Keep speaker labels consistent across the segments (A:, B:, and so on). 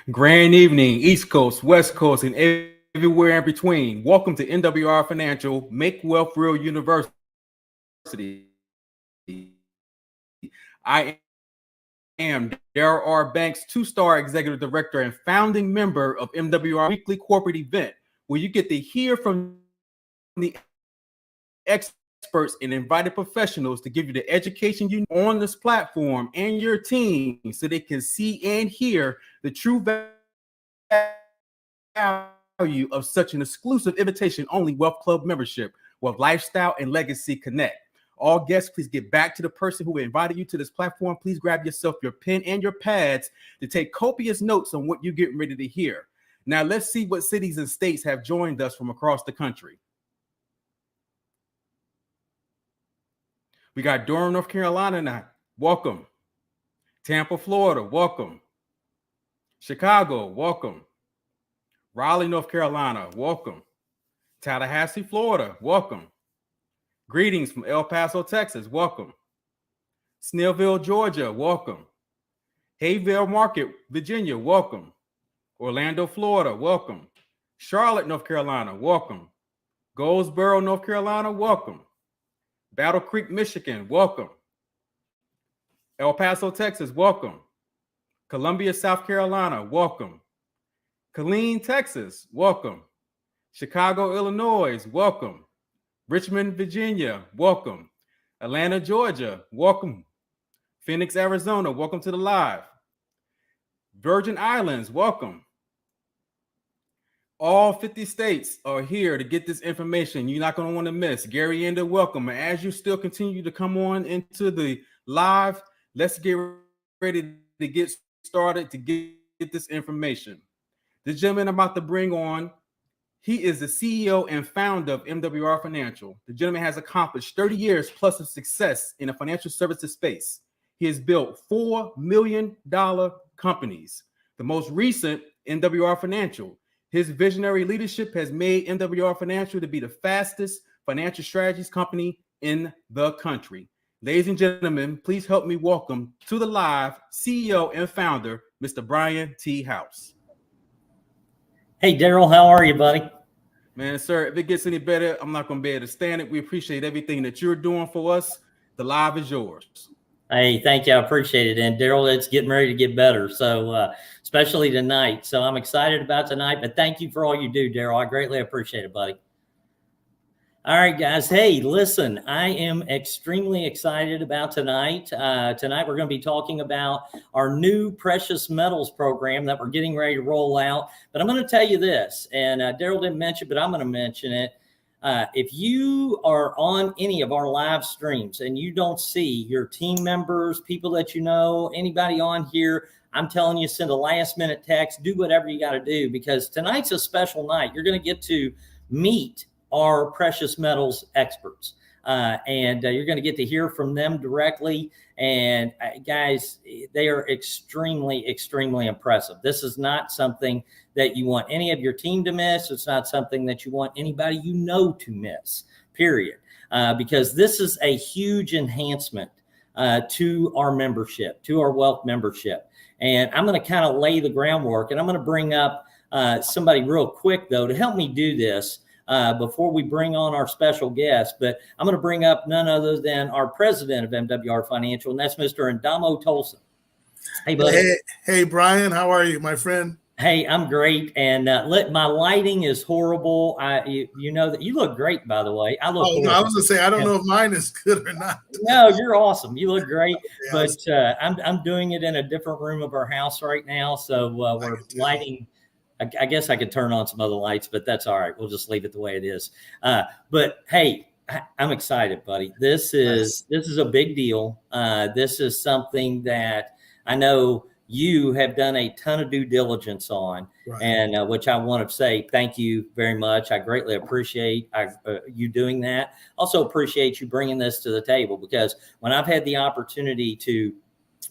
A: Grand evening, East Coast, West Coast, and everywhere in between. Welcome to MWR Financial Make Wealth Real University. I am Darryl R. Banks, two-star executive director and founding member of MWR weekly corporate event, where you get to hear from the experts and invited professionals to give you the education you need on this platform and your team so they can see and hear the true value of such an exclusive invitation-only Wealth Club membership where lifestyle and legacy connect. All guests, please get back to the person who invited you to this platform. Please grab yourself your pen and your pads to take copious notes on what you're getting ready to hear. Now, let's see what cities and states have joined us from across the country. We got Durham, North Carolina now. Welcome. Tampa, Florida. Welcome. Chicago. Welcome. Raleigh, North Carolina. Welcome. Tallahassee, Florida. Welcome. Greetings from El Paso, Texas. Welcome. Snellville, Georgia. Welcome. Hayville Market, Virginia. Welcome. Orlando, Florida. Welcome. Charlotte, North Carolina. Welcome. Goldsboro, North Carolina. Welcome. Battle Creek, Michigan. Welcome. El Paso, Texas. Welcome. Columbia, South Carolina. Welcome. Killeen, Texas. Welcome. Chicago, Illinois. Welcome. Richmond, Virginia. Welcome. Atlanta, Georgia. Welcome. Phoenix, Arizona. Welcome to the live. Virgin Islands. Welcome. All 50 states are here to get this information you're not going to want to miss. Gary Ender, welcome. And as you still continue to come on into the live, let's get ready to get started to get this information. The gentleman I'm about to bring on, he is the CEO and founder of MWR Financial. The gentleman has accomplished 30 years plus of success in the financial services space. He has built $4 million companies. The most recent, MWR Financial. His visionary leadership has made MWR Financial to be the fastest financial strategies company in the country. Ladies and gentlemen, please help me welcome to the live CEO and founder, Mr. Brian T. House.
B: Hey, Darryl, how are you, buddy?
A: Man, sir, if it gets any better, I'm not going to be able to stand it. We appreciate everything that you're doing for us. The live is yours.
B: Hey, thank you. I appreciate it. And Darryl, it's getting ready to get better. So especially tonight. So I'm excited about tonight, but thank you for all you do, Darryl. I greatly appreciate it, buddy. All right, guys. Hey, listen, I am extremely excited about tonight. Tonight, we're going to be talking about our new precious metals program that we're getting ready to roll out. But I'm going to tell you this, and Darryl didn't mention, but I'm going to mention it. If you are on any of our live streams and you don't see your team members, people that you know, anybody on here, I'm telling you, send a last minute text, do whatever you got to do, because tonight's a special night. You're going to get to meet our precious metals experts. And you're going to get to hear from them directly. And guys, they are extremely, extremely impressive. This is not something that you want any of your team to miss. It's not something that you want anybody you know to miss, period. Because this is a huge enhancement to our membership, to our wealth membership. And I'm going to kind of lay the groundwork. And I'm going to bring up somebody real quick, though, to help me do this. Before we bring on our special guest, but I'm going to bring up none other than our president of MWR Financial, and that's Mr. Andamo Tolson. Hey, buddy.
C: Hey, Brian. How are you, my friend?
B: Hey, I'm great. And my lighting is horrible. You know that you look great, by the way. I look.
C: Oh, no, I was going to say, I don't know if mine is good or not.
B: No, you're awesome. You look great. Yeah, but I'm doing it in a different room of our house right now. So we're lighting. I guess I could turn on some other lights, but that's all right. We'll just leave it the way it is. But hey, I'm excited, buddy. This is a big deal. This is something that I know you have done a ton of due diligence on, right. And which I want to say thank you very much. I greatly appreciate you doing that. Also appreciate you bringing this to the table, because when I've had the opportunity to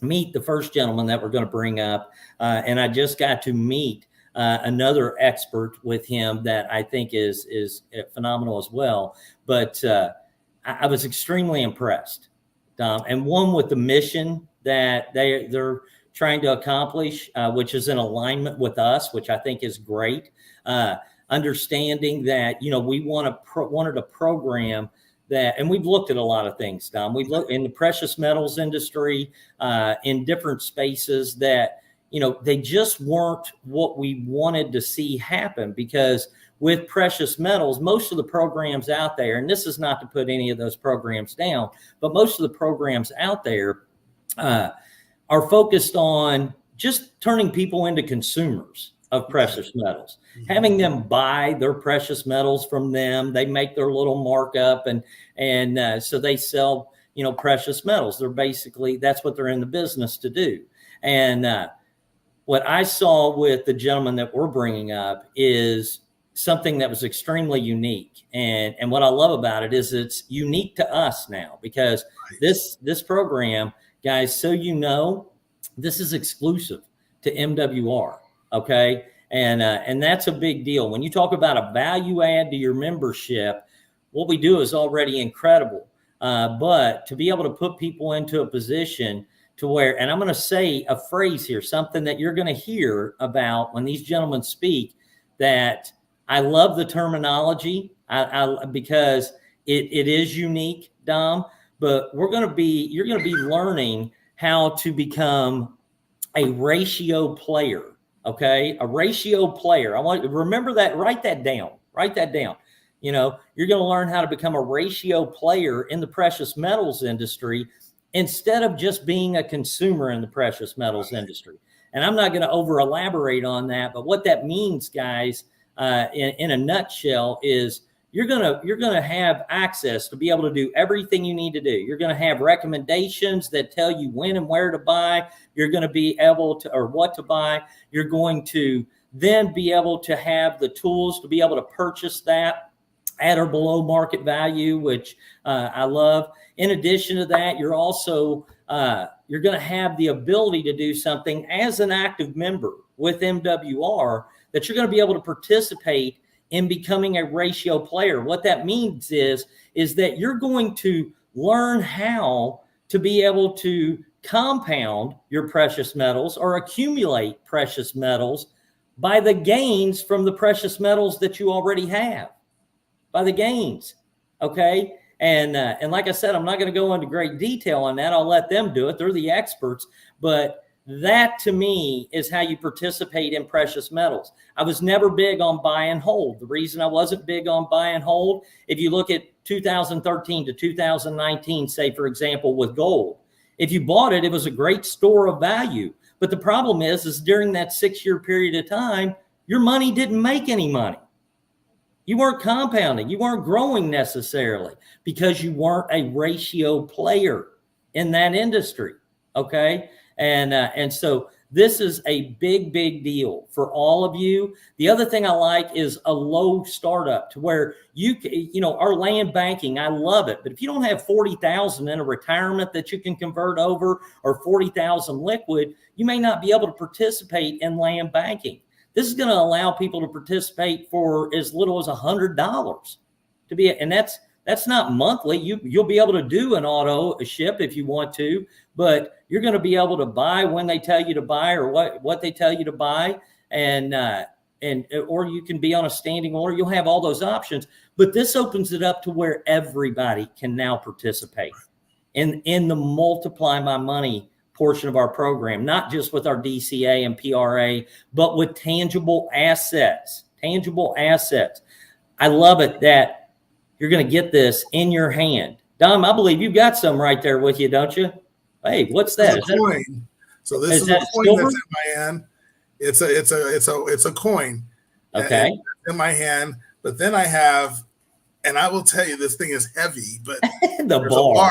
B: meet the first gentleman that we're going to bring up, and I just got to meet another expert with him that I think is phenomenal as well. But I was extremely impressed, and one with the mission that they're trying to accomplish, which is in alignment with us, which I think is great. Understanding that, we wanted a program that, and we've looked at a lot of things, Dom. We've looked in the precious metals industry, in different spaces that, they just weren't what we wanted to see happen, because with precious metals, most of the programs out there, and this is not to put any of those programs down, but most of the programs out there are focused on just turning people into consumers of precious metals, having them buy their precious metals from them. They make their little markup, and so they sell, precious metals. That's what they're in the business to do. And what I saw with the gentleman that we're bringing up is something that was extremely unique. And what I love about it is it's unique to us now, because this program, guys, so this is exclusive to MWR. Okay. And that's a big deal. When you talk about a value add to your membership, what we do is already incredible. But to be able to put people into a position to where, and I'm going to say a phrase here, something that you're going to hear about when these gentlemen speak, that I love the terminology because it is unique, Dom, but you're going to be learning how to become a ratio player. Okay. A ratio player. I want you to remember that, write that down. You're going to learn how to become a ratio player in the precious metals industry instead of just being a consumer in the precious metals industry. And I'm not going to over elaborate on that, but what that means, guys, in a nutshell, is you're going to have access to be able to do everything you need to do. You're going to have recommendations that tell you when and where to buy. You're going to be able to, or what to buy. You're going to then be able to have the tools to be able to purchase that at or below market value, which I love. In addition to that, you're also, you're going to have the ability to do something as an active member with MWR, that you're going to be able to participate in becoming a ratio player. What that means is that you're going to learn how to be able to compound your precious metals or accumulate precious metals by the gains from the precious metals that you already have, by the gains. Okay. And like I said, I'm not going to go into great detail on that. I'll let them do it. They're the experts. But that, to me, is how you participate in precious metals. I was never big on buy and hold. The reason I wasn't big on buy and hold, if you look at 2013 to 2019, say, for example, with gold, if you bought it, it was a great store of value. But the problem is during that 6-year period of time, your money didn't make any money. You weren't compounding. You weren't growing necessarily because you weren't a ratio player in that industry. Okay. And so this is a big, big deal for all of you. The other thing I like is a low startup to where our land banking, I love it. But if you don't have 40,000 in a retirement that you can convert over, or 40,000 liquid, you may not be able to participate in land banking. This is going to allow people to participate for as little as $100 to be, and that's not monthly. You'll be able to do an auto ship if you want to, but you're going to be able to buy when they tell you to buy, or what they tell you to buy, and or you can be on a standing order. You'll have all those options, but this opens it up to where everybody can now participate in the multiply my money portion of our program, not just with our DCA and PRA, but with tangible assets. I love it that you're going to get this in your hand. Dom, I believe you've got some right there with you, don't you? Hey, what's that?
C: It's a coin. So this is a coin that's in my hand. It's a coin.
B: Okay.
C: In my hand, but then I have, and I will tell you, this thing is heavy, but
B: the bar.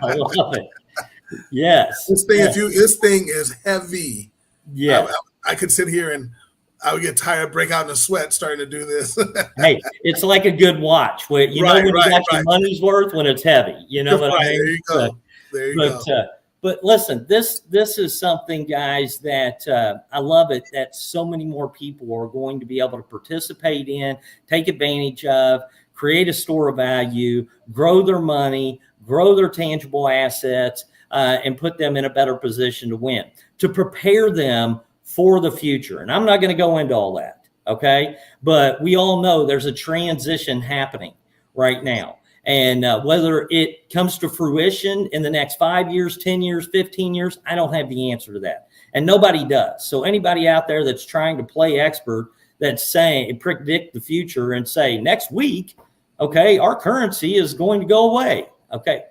B: I love it. Yes.
C: This thing is heavy.
B: Yeah.
C: I could sit here and I would get tired, break out in a sweat starting to do this.
B: Hey, it's like a good watch where you got your money's worth when it's heavy. You know what I mean?
C: There you go. There you go.
B: But listen, this is something, guys, that I love it, that so many more people are going to be able to participate in, take advantage of, create a store of value, grow their money, grow their tangible assets. and put them in a better position to win, to prepare them for the future. And I'm not going to go into all that, okay? But we all know there's a transition happening right now. And whether it comes to fruition in the next 5 years, 10 years, 15 years, I don't have the answer to that. And nobody does. So anybody out there that's trying to play expert, that's saying, predict the future and say, next week, okay, our currency is going to go away. Okay,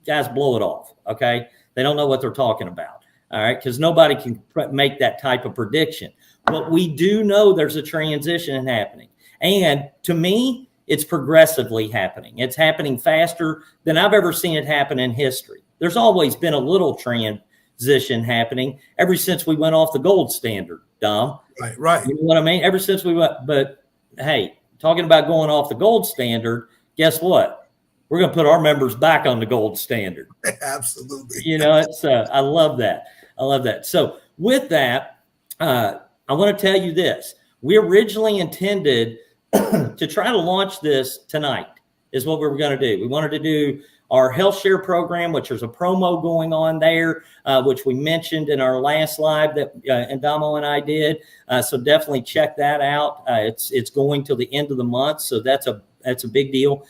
B: guys, blow it off. Okay, they don't know what they're talking about. All right, because nobody can make that type of prediction. But we do know there's a transition happening. And to me, it's progressively happening. It's happening faster than I've ever seen it happen in history. There's always been a little transition happening ever since we went off the gold standard, Dom.
C: Right.
B: You know what I mean? Ever since we went, but hey, talking about going off the gold standard, guess what? We're going to put our members back on the gold standard.
C: Absolutely.
B: You know, it's I love that. I love that. So with that, I want to tell you this. We originally intended to try to launch this tonight is what we were going to do. We wanted to do our health share program, which there's a promo going on there, which we mentioned in our last live that Andamo and I did. So definitely check that out. It's going till the end of the month. So that's a big deal.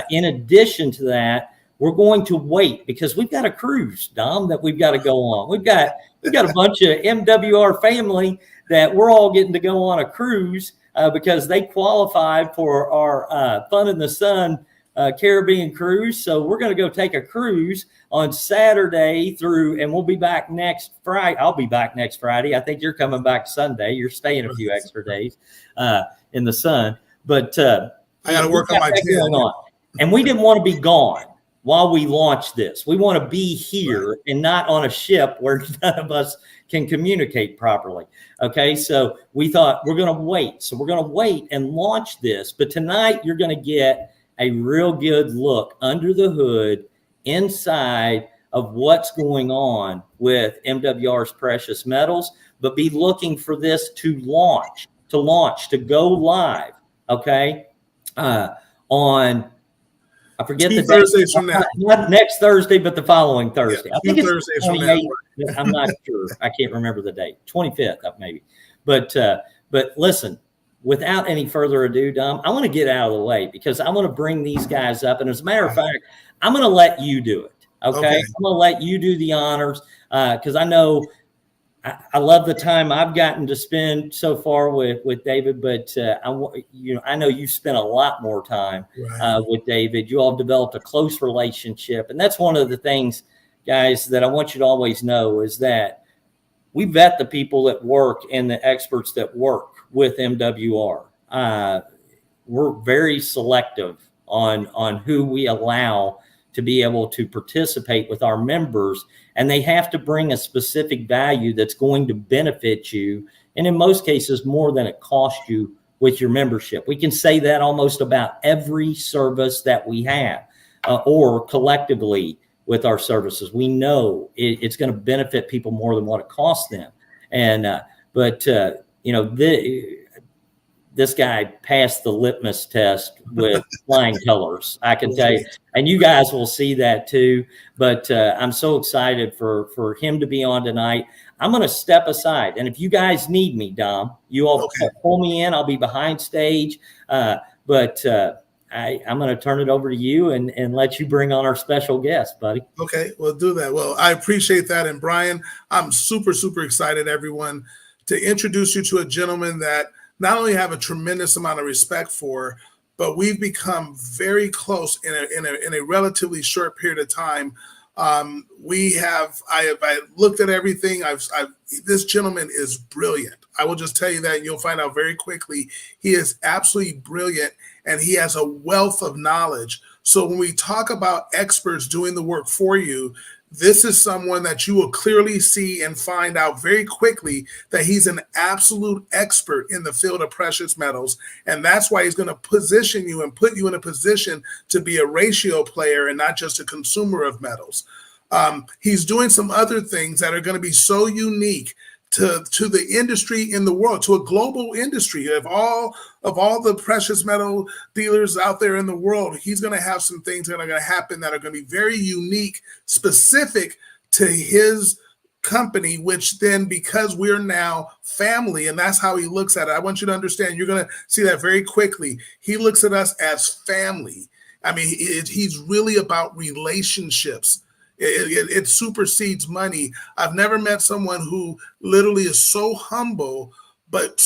B: In addition to that, we're going to wait because we've got a cruise, Dom, that we've got to go on. We've got a bunch of MWR family that we're all getting to go on a cruise because they qualified for our Fun in the Sun Caribbean cruise. So we're going to go take a cruise on Saturday and we'll be back next Friday. I'll be back next Friday. I think you're coming back Sunday. You're staying a few extra days in the sun. But
C: I got to work on my tail.
B: And we didn't want to be gone while we launch this. We want to be here and not on a ship where none of us can communicate properly. Okay, so we thought we're going to wait. So we're going to wait and launch this. But tonight you're going to get a real good look under the hood inside of what's going on with MWR's precious metals, but be looking for this to go live. Okay, on I forget the
C: Thursdays from now.
B: Not next Thursday, but the following Thursday.
C: Yeah,
B: I think it's
C: Thursdays from now.
B: I'm not sure. I can't remember the date. 25th, maybe. But listen, without any further ado, Dom, I want to get out of the way because I want to bring these guys up. And as a matter of fact, I'm going to let you do it. Okay. I'm going to let you do the honors because I know I love the time I've gotten to spend so far with David, but I know you spent a lot more time with David. You all developed a close relationship, and that's one of the things, guys, that I want you to always know is that we vet the people that work and the experts that work with MWR. We're very selective on who we allow to be able to participate with our members, and they have to bring a specific value that's going to benefit you, and in most cases more than it costs you with your membership. We can say that almost about every service that we have or collectively with our services. We know it's going to benefit people more than what it costs them. And this guy passed the litmus test with flying colors, I can tell you. And you guys will see that too. But I'm so excited for him to be on tonight. I'm going to step aside. And if you guys need me, Dom, you all pull me in. I'll be behind stage. I'm going to turn it over to you and let you bring on our special guest, buddy.
C: Okay, we'll do that. Well, I appreciate that. And Brian, I'm super, super excited, everyone, to introduce you to a gentleman that not only have a tremendous amount of respect for, but we've become very close in a relatively short period of time. I looked at everything. This gentleman is brilliant. I will just tell you that, and you'll find out very quickly. He is absolutely brilliant, and he has a wealth of knowledge. So when we talk about experts doing the work for you, this is someone that you will clearly see and find out very quickly that he's an absolute expert in the field of precious metals. And that's why he's going to position you and put you in a position to be a ratio player and not just a consumer of metals. He's doing some other things that are going to be so unique to the industry in the world, to a global industry of all the precious metal dealers out there in the world. He's going to have some things that are going to happen that are going to be very unique, specific to his company, which then, because we're now family, and that's how he looks at it. I want you to understand, you're going to see that very quickly. He looks at us as family. I mean, he's really about relationships. It supersedes money. I've never met someone who literally is so humble, but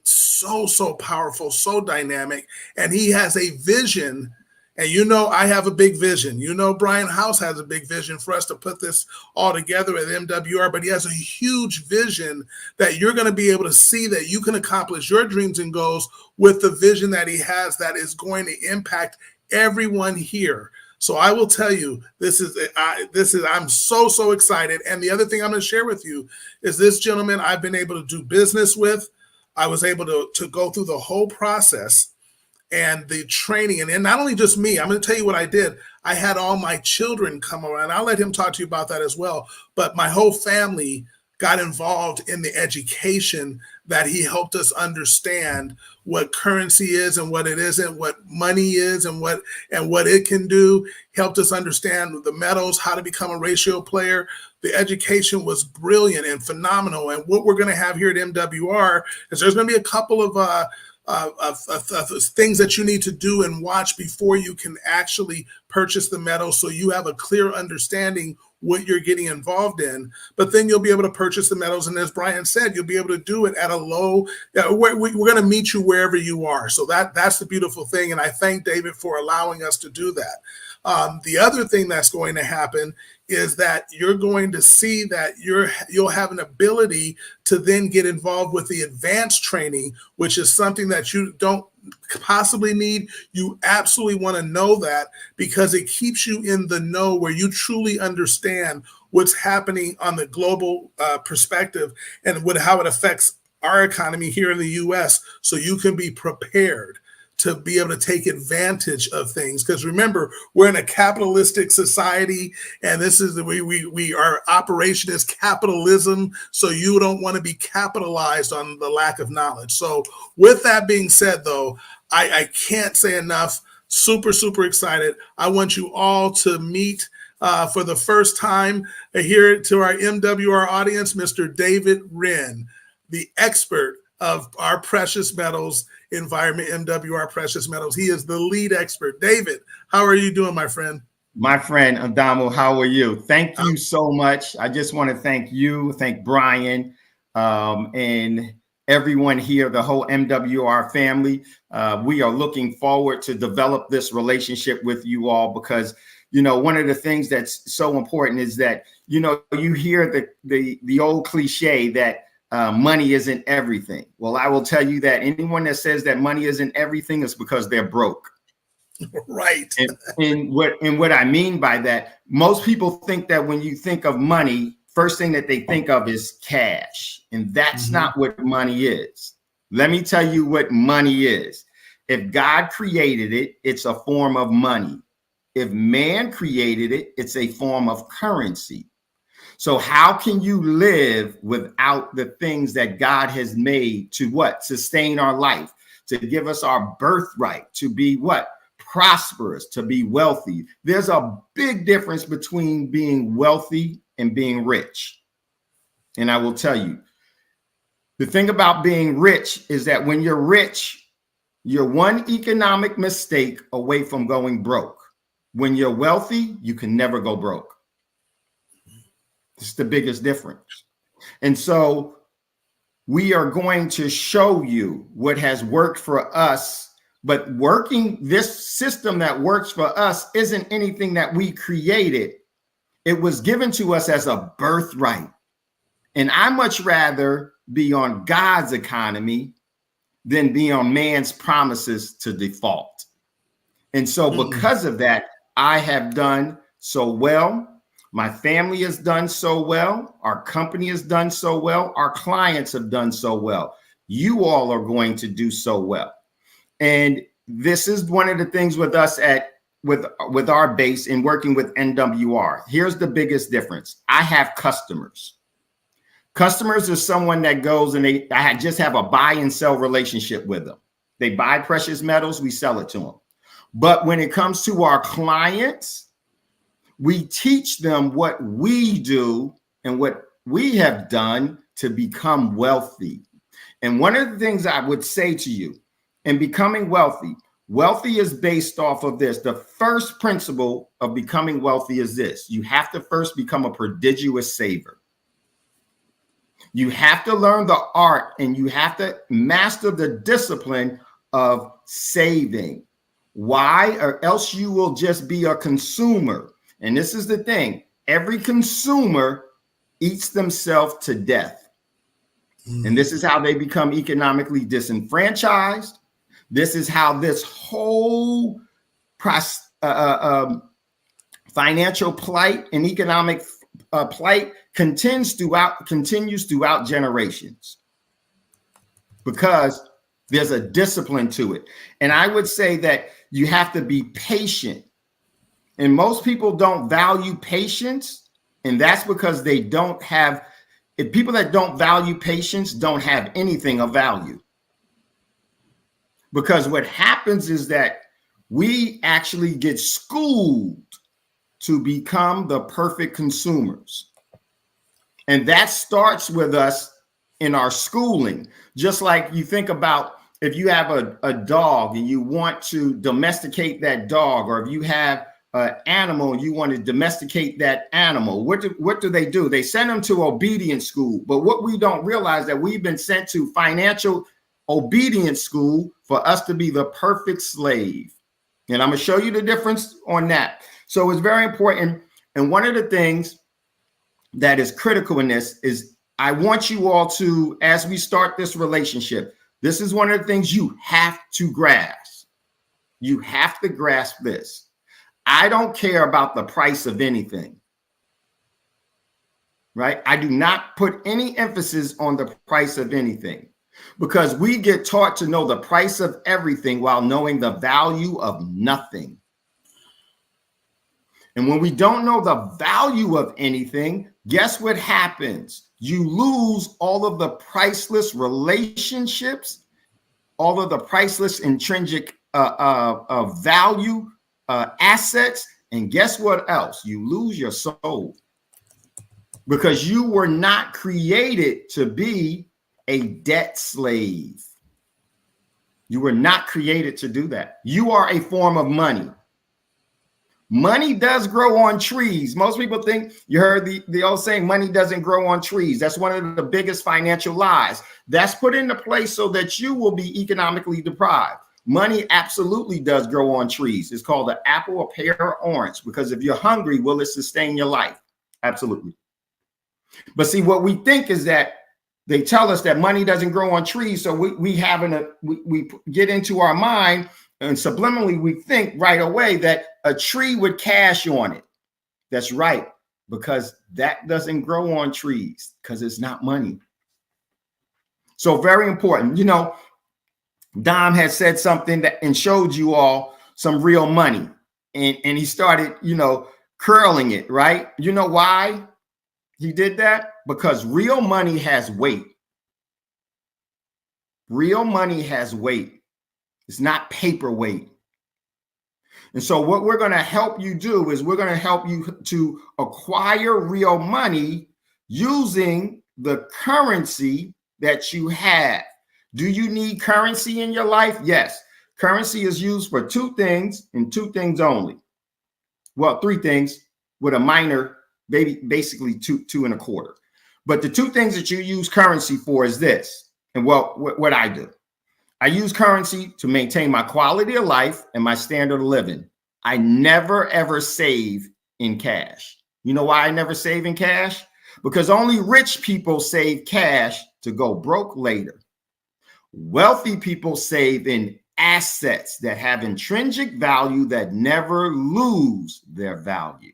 C: so powerful, so dynamic. And he has a vision. And you know, I have a big vision. You know, Brian House has a big vision for us to put this all together at MWR, but he has a huge vision that you're going to be able to see that you can accomplish your dreams and goals with the vision that he has that is going to impact everyone here. So I will tell you, I'm so excited. And the other thing I'm going to share with you is this gentleman I've been able to do business with. I was able to go through the whole process and the training. And not only just me, I'm going to tell you what I did. I had all my children come around. I'll let him talk to you about that as well. But my whole family got involved in the education that he helped us understand what currency is and what it isn't, what money is and what it can do. Helped us understand the metals, how to become a ratio player. The education was brilliant and phenomenal. And what we're going to have here at MWR is there's going to be a couple of things that you need to do and watch before you can actually purchase the metal, so you have a clear understanding what you're getting involved in. But then you'll be able to purchase the metals, and as Brian said, you'll be able to do it at a low. We're going to meet you wherever you are. So that's the beautiful thing, and I thank David for allowing us to do that. The other thing that's going to happen is that you're going to see that you'll have an ability to then get involved with the advanced training, which is something that you don't possibly need. You absolutely want to know that, because it keeps you in the know where you truly understand what's happening on the global perspective and how it affects our economy here in the U.S. so you can be prepared to be able to take advantage of things. Because remember, we're in a capitalistic society, and this is the way our operation is capitalism. So you don't want to be capitalized on the lack of knowledge. So with that being said, though, I can't say enough. Super excited. I want you all to meet for the first time here to our MWR audience, Mr. David Wren, the expert of our precious metals environment, MWR Precious Metals. He is the lead expert. David, how are you doing, my friend?
D: My friend Andamo, how are you? Thank you so much. I just want to thank you, thank Brian, and everyone here, the whole MWR family. We are looking forward to develop this relationship with you all, because, you know, one of the things that's so important is that, you know, you hear the old cliche that money isn't everything. Well, I will tell you that anyone that says that money isn't everything is because they're broke.
C: Right.
D: And what I mean by that, most people think that when you think of money, first thing that they think of is cash. And that's not what money is. Let me tell you what money is. If God created it, it's a form of money. If man created it, it's a form of currency. So how can you live without the things that God has made to what? Sustain our life, to give us our birthright, to be what? Prosperous, to be wealthy. There's a big difference between being wealthy and being rich. And I will tell you, the thing about being rich is that when you're rich, you're one economic mistake away from going broke. When you're wealthy, you can never go broke. It's the biggest difference. And so we are going to show you what has worked for us, but this system that works for us isn't anything that we created. It was given to us as a birthright. And I much rather be on God's economy than be on man's promises to default. And so because of that, I have done so well. My family has done so well. Our company has done so well. Our clients have done so well. You all are going to do so well. And this is one of the things with us with our base in working with MWR. Here's the biggest difference. I have customers. Customers are someone that goes and I just have a buy and sell relationship with them. They buy precious metals, we sell it to them. But when it comes to our clients, We teach them what we do and what we have done to become wealthy. And one of the things I would say to you in becoming wealthy, wealthy is based off of this. The first principle of becoming wealthy is this. You have to first become a prodigious saver. You have to learn the art and you have to master the discipline of saving. Why? Or else you will just be a consumer. And this is the thing. Every consumer eats themselves to death. And this is how they become economically disenfranchised. This is how this whole financial plight and economic plight continues throughout generations, because there's a discipline to it. And I would say that you have to be patient. And most people don't value patience. And that's because they don't have, if people that don't value patience don't have anything of value. Because what happens is that we actually get schooled to become the perfect consumers. And that starts with us in our schooling. Just like you think about if you have a dog and you want to domesticate that dog, or if you have an animal and you want to domesticate that animal, what do they do? They send them to obedience school. But what we don't realize that we've been sent to financial obedience school for us to be the perfect slave. And I'm going to show you the difference on that. So it's very important. And one of the things that is critical in this is I want you all to, as we start this relationship, this is one of the things you have to grasp. You have to grasp this. I don't care about the price of anything, right? I do not put any emphasis on the price of anything, because we get taught to know the price of everything while knowing the value of nothing. And when we don't know the value of anything, guess what happens? You lose all of the priceless relationships, all of the priceless intrinsic value, assets. And guess what else? You lose your soul, because you were not created to be a debt slave. You were not created to do that. You are a form of money. Money does grow on trees. Most people think, you heard the old saying, money doesn't grow on trees. That's one of the biggest financial lies. That's put into place so that you will be economically deprived. Money absolutely does grow on trees. It's called an apple, a pear, or orange, because if you're hungry, will it sustain your life? Absolutely. But see, what we think is that they tell us that money doesn't grow on trees. So we get into our mind, and subliminally we think right away that a tree would cash on it. That's right, because that doesn't grow on trees, because it's not money. So very important. You know, Dom had said something that and showed you all some real money, and he started, you know, curling it, right? You know why he did that? Because real money has weight. Real money has weight. It's not paperweight. And so what we're going to help you do is we're going to help you to acquire real money using the currency that you have. Do you need currency in your life? Yes. Currency is used for two things and two things only. Well, three things with a minor, basically two and a quarter. But the two things that you use currency for is this. And well, what I do. I use currency to maintain my quality of life and my standard of living. I never, ever save in cash. You know why I never save in cash? Because only rich people save cash to go broke later. Wealthy people save in assets that have intrinsic value that never lose their value,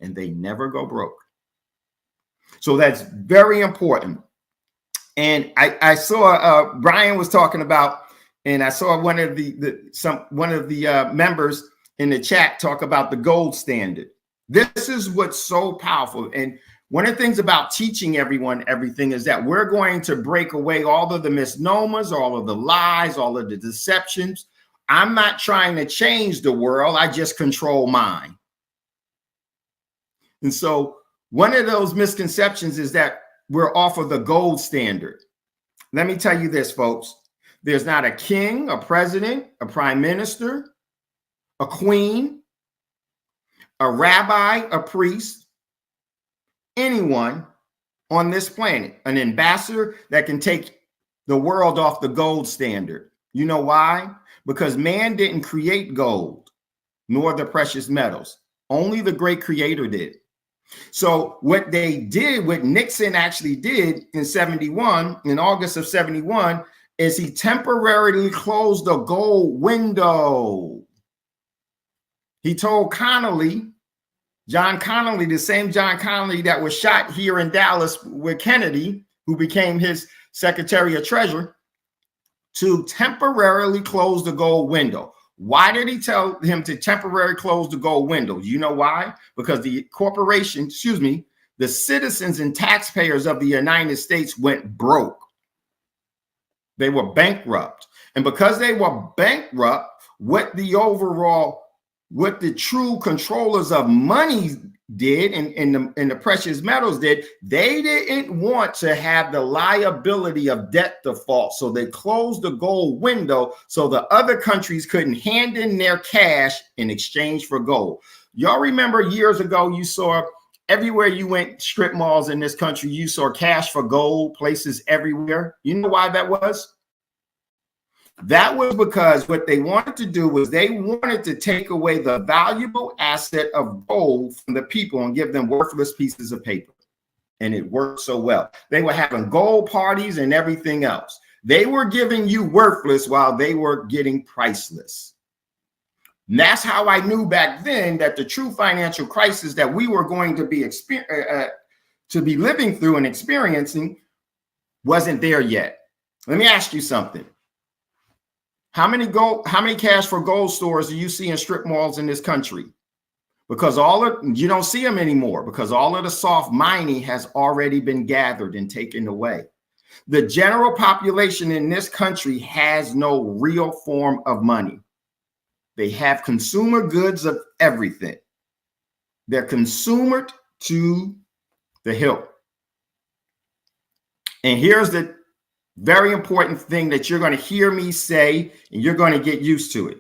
D: and they never go broke. So that's very important. And I saw Brian was talking about, and I saw one of the members in the chat talk about the gold standard. This is what's so powerful. And one of the things about teaching everyone everything is that we're going to break away all of the misnomers, all of the lies, all of the deceptions. I'm not trying to change the world. I just control mine. And so one of those misconceptions is that we're off of the gold standard. Let me tell you this, folks. There's not a king, a president, a prime minister, a queen, a rabbi, a priest, anyone on this planet, an ambassador that can take the world off the gold standard. You know why? Because man didn't create gold, nor the precious metals. Only the great creator did. So what they did, what Nixon actually did in 71, in August of 71, is he temporarily closed the gold window. He told Connolly, John Connolly, the same John Connolly that was shot here in Dallas with Kennedy, who became his Secretary of Treasury, to temporarily close the gold window. Why did he tell him to temporarily close the gold window? You know why? Because the corporation, the citizens and taxpayers of the United States went broke. They were bankrupt. And because they were bankrupt, what the true controllers of money did and the precious metals did, they didn't want to have the liability of debt default. So they closed the gold window so the other countries couldn't hand in their cash in exchange for gold. Y'all remember years ago, you saw everywhere you went, strip malls in this country, you saw cash for gold places everywhere. You know why that was? That was because what they wanted to do was they wanted to take away the valuable asset of gold from the people and give them worthless pieces of paper. And it worked so well. They were having gold parties and everything else. They were giving you worthless while they were getting priceless. And that's how I knew back then that the true financial crisis that we were going to be living through and experiencing wasn't there yet. Let me ask you something. How many cash for gold stores do you see in strip malls in this country? Because you don't see them anymore because all of the soft mining has already been gathered and taken away. The general population in this country has no real form of money. They have consumer goods of everything. They're consumered to the hilt. And here's the very important thing that you're going to hear me say, and you're going to get used to it.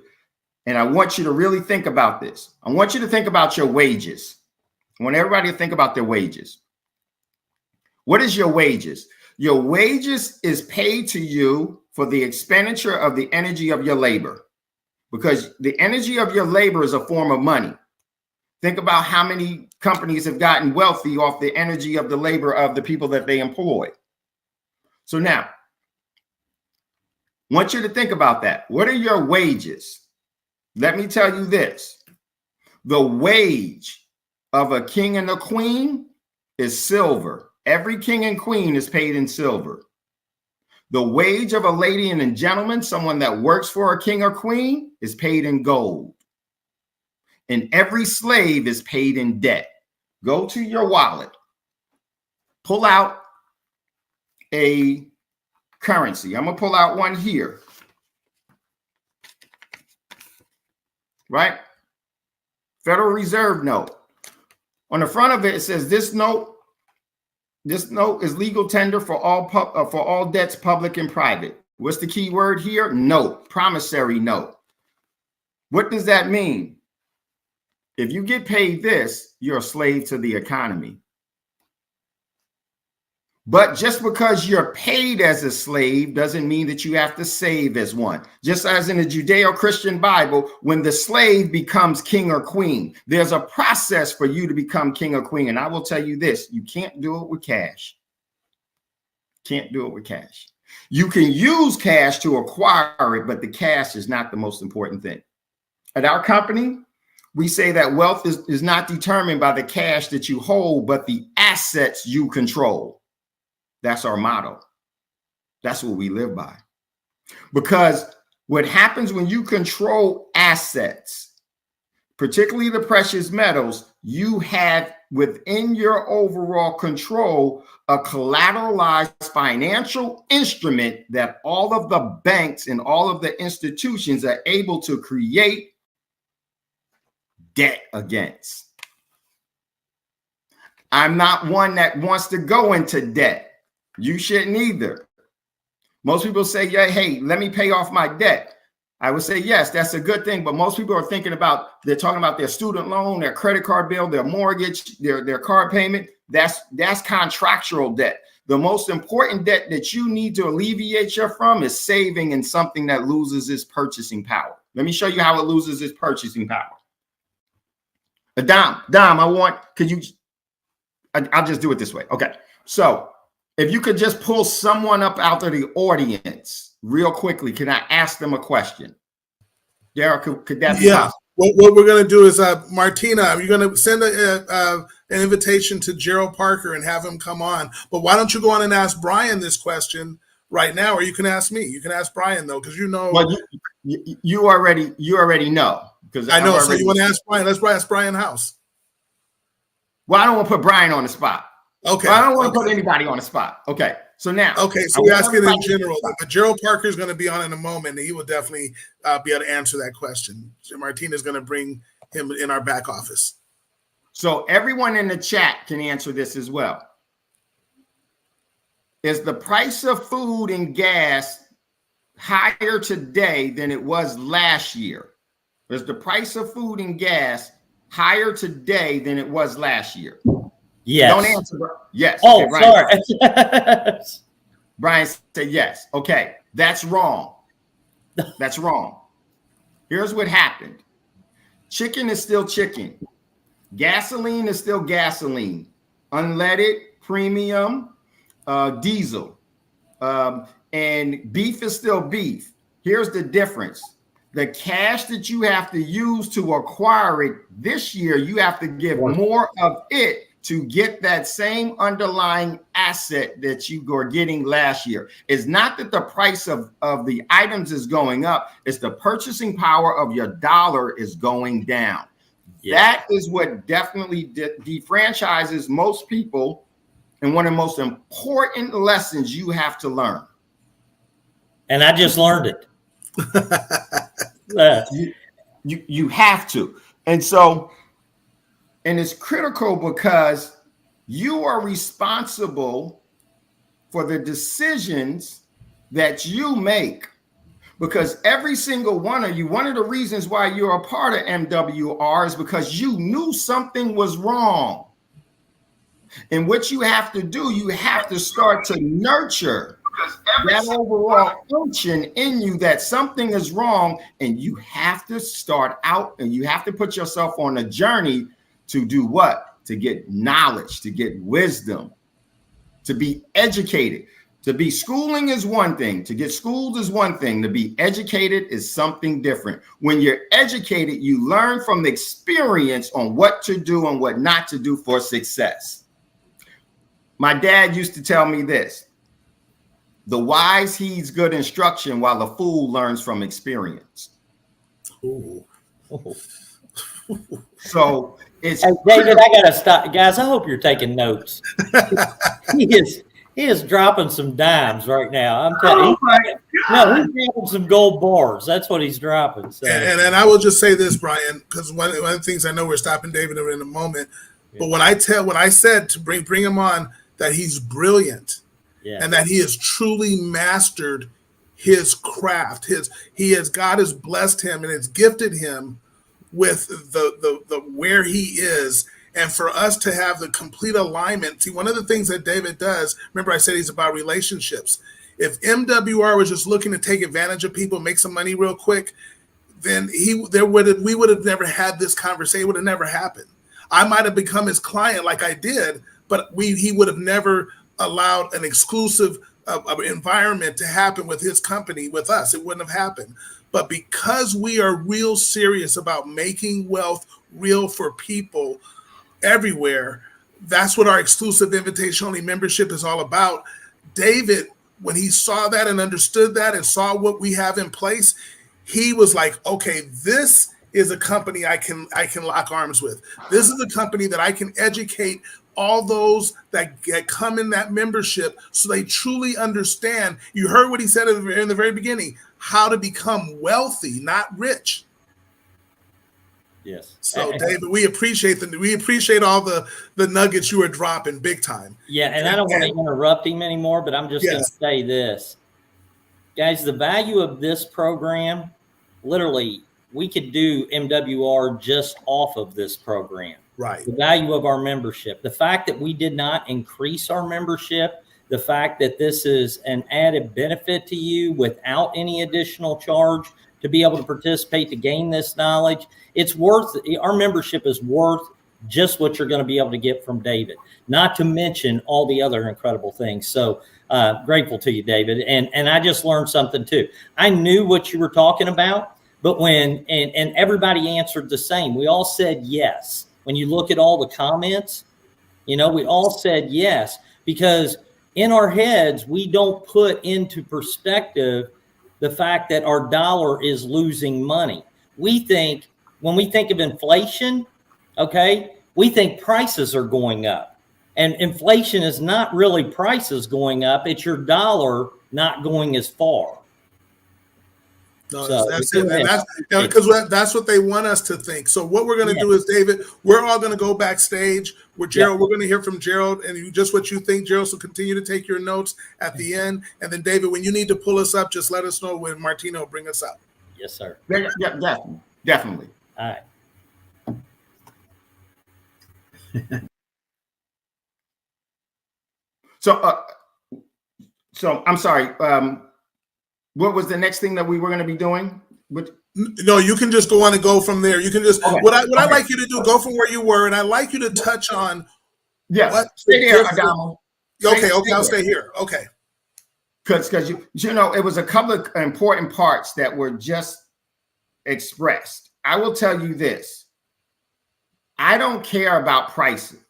D: And I want you to really think about this. I want you to think about your wages. I want everybody to think about their wages. What is your wages? Your wages is paid to you for the expenditure of the energy of your labor, because the energy of your labor is a form of money. Think about how many companies have gotten wealthy off the energy of the labor of the people that they employ. So now, I want you to think about that. What are your wages? Let me tell you this. The wage of a king and a queen is silver. Every king and queen is paid in silver. The wage of a lady and a gentleman, someone that works for a king or queen, is paid in gold. And every slave is paid in debt. Go to your wallet. Pull out a currency. I'm going to pull out one here. Right? Federal Reserve note. On the front of it, it says this note is legal tender for all debts, public and private. What's the key word here? Note, promissory note. What does that mean? If you get paid this, you're a slave to the economy. But just because you're paid as a slave doesn't mean that you have to save as one. Just as in the Judeo-Christian Bible, when the slave becomes king or queen, there's a process for you to become king or queen. And I will tell you this, you can't do it with cash. Can't do it with cash. You can use cash to acquire it, but the cash is not the most important thing. At our company, we say that wealth is not determined by the cash that you hold, but the assets you control. That's our motto. That's what we live by. Because what happens when you control assets, particularly the precious metals, you have within your overall control a collateralized financial instrument that all of the banks and all of the institutions are able to create debt against. I'm not one that wants to go into debt. You shouldn't either. Most people say, yeah, hey, let me pay off my debt. I would say, yes, that's a good thing. But most people are thinking about, they're talking about their student loan, their credit card bill, their mortgage, their car payment. That's contractual debt. The most important debt that you need to alleviate you from is saving in something that loses its purchasing power. Let me show you how it loses its purchasing power. Dom, I'll just do it this way. Okay. So if you could just pull someone up out of the audience real quickly, can I ask them a question? Derek, could that be possible?
C: What we're going to do is, Martina, you're going to send an invitation to Gerald Parker and have him come on. But why don't you go on and ask Brian this question right now, or you can ask me. You can ask Brian though, because you know. Well,
D: you already know. Because
C: I know. So you want to ask Brian? Let's ask Brian House.
D: Well, I don't want to put Brian on the spot. Okay. Well, I don't want to put anybody on the spot. Okay. So now.
C: Okay. So we ask it in general. But Gerald Parker is going to be on in a moment, and he will definitely be able to answer that question. Martina is going to bring him in our back office.
D: So everyone in the chat can answer this as well. Is the price of food and gas higher today than it was last year? Is the price of food and gas higher today than it was last year?
B: Yes.
D: Don't answer. Yes.
B: Oh,
D: okay, Brian.
B: sorry.
D: Brian said yes. Okay, that's wrong. That's wrong. Here's what happened. Chicken is still chicken. Gasoline is still gasoline. Unleaded, premium, diesel. And beef is still beef. Here's the difference. The cash that you have to use to acquire it this year, you have to give more of it to get that same underlying asset that you were getting last year. It's not that the price of the items is going up. It's the purchasing power of your dollar is going down. Yeah. That is what definitely defranchises most people, and one of the most important lessons you have to learn.
B: And I just learned it.
D: You have to. And so, and it's critical because you are responsible for the decisions that you make. Because every single one of you, one of the reasons why you're a part of MWR is because you knew something was wrong. And what you have to do, you have to start to nurture that overall function in you that something is wrong, and you have to start out and you have to put yourself on a journey to do what? To get knowledge, to get wisdom, to be educated. To be schooling is one thing. To get schooled is one thing. To be educated is something different. When you're educated, you learn from the experience on what to do and what not to do for success. My dad used to tell me this. The wise heeds good instruction while the fool learns from experience. Ooh. So it's
B: hey, David, I gotta stop. Guys, I hope you're taking notes. He is dropping some dimes right now. I'm telling you. No, he's dropping some gold bars. That's what he's dropping. So.
C: And I will just say this, Brian, because one of the things I know we're stopping David in a moment, but when I said to bring him on that he's brilliant. Yeah. And that he has truly mastered his craft. God has blessed him and has gifted him with the where he is. And for us to have the complete alignment. See, one of the things that David does, remember I said he's about relationships. If MWR was just looking to take advantage of people, make some money real quick, then we would have never had this conversation. It would have never happened. I might have become his client like I did, but he would have never allowed an exclusive environment to happen with his company, with us. It wouldn't have happened. But because we are real serious about making wealth real for people everywhere, that's what our exclusive invitation-only membership is all about. David, when he saw that and understood that and saw what we have in place, he was like, okay, this is a company I can lock arms with. This is a company that I can educate all those that come in that membership so they truly understand. You heard what he said in the very beginning, how to become wealthy, not rich.
B: Yes.
C: So David, we appreciate all the nuggets you are dropping big time.
B: Yeah, and I don't want to interrupt him anymore, but I'm just going to say this. Guys, the value of this program, literally, we could do MWR just off of this program.
C: Right.
B: The value of our membership, the fact that we did not increase our membership, the fact that this is an added benefit to you without any additional charge to be able to participate, to gain this knowledge, it's worth, our membership is worth just what you're going to be able to get from David, not to mention all the other incredible things. So grateful to you, David. And I just learned something too. I knew what you were talking about, but and everybody answered the same. We all said yes. When you look at all the comments, we all said yes, because in our heads, we don't put into perspective the fact that our dollar is losing money. We think, when we think of inflation, okay, we think prices are going up. And inflation is not really prices going up. It's your dollar not going as far.
C: No, so that's it. And because that's what they want us to think. So what we're going to do is, David, we're all going to go backstage with Gerald. We're going to hear from Gerald and just what you think, Gerald. So continue to take your notes at the end. And then, David, when you need to pull us up, just let us know when Martino will bring us up.
B: Yes, sir.
D: Yeah, definitely.
B: All right.
D: So I'm sorry. What was the next thing that we were going to be doing?
C: No, you can just go on and go from there. You can just what I like you to do, go from where you were, and I like you to touch on.
D: Yeah, stay there, Andamo.
C: Okay, I'll stay here. Okay,
D: because it was a couple of important parts that were just expressed. I will tell you this: I don't care about pricing.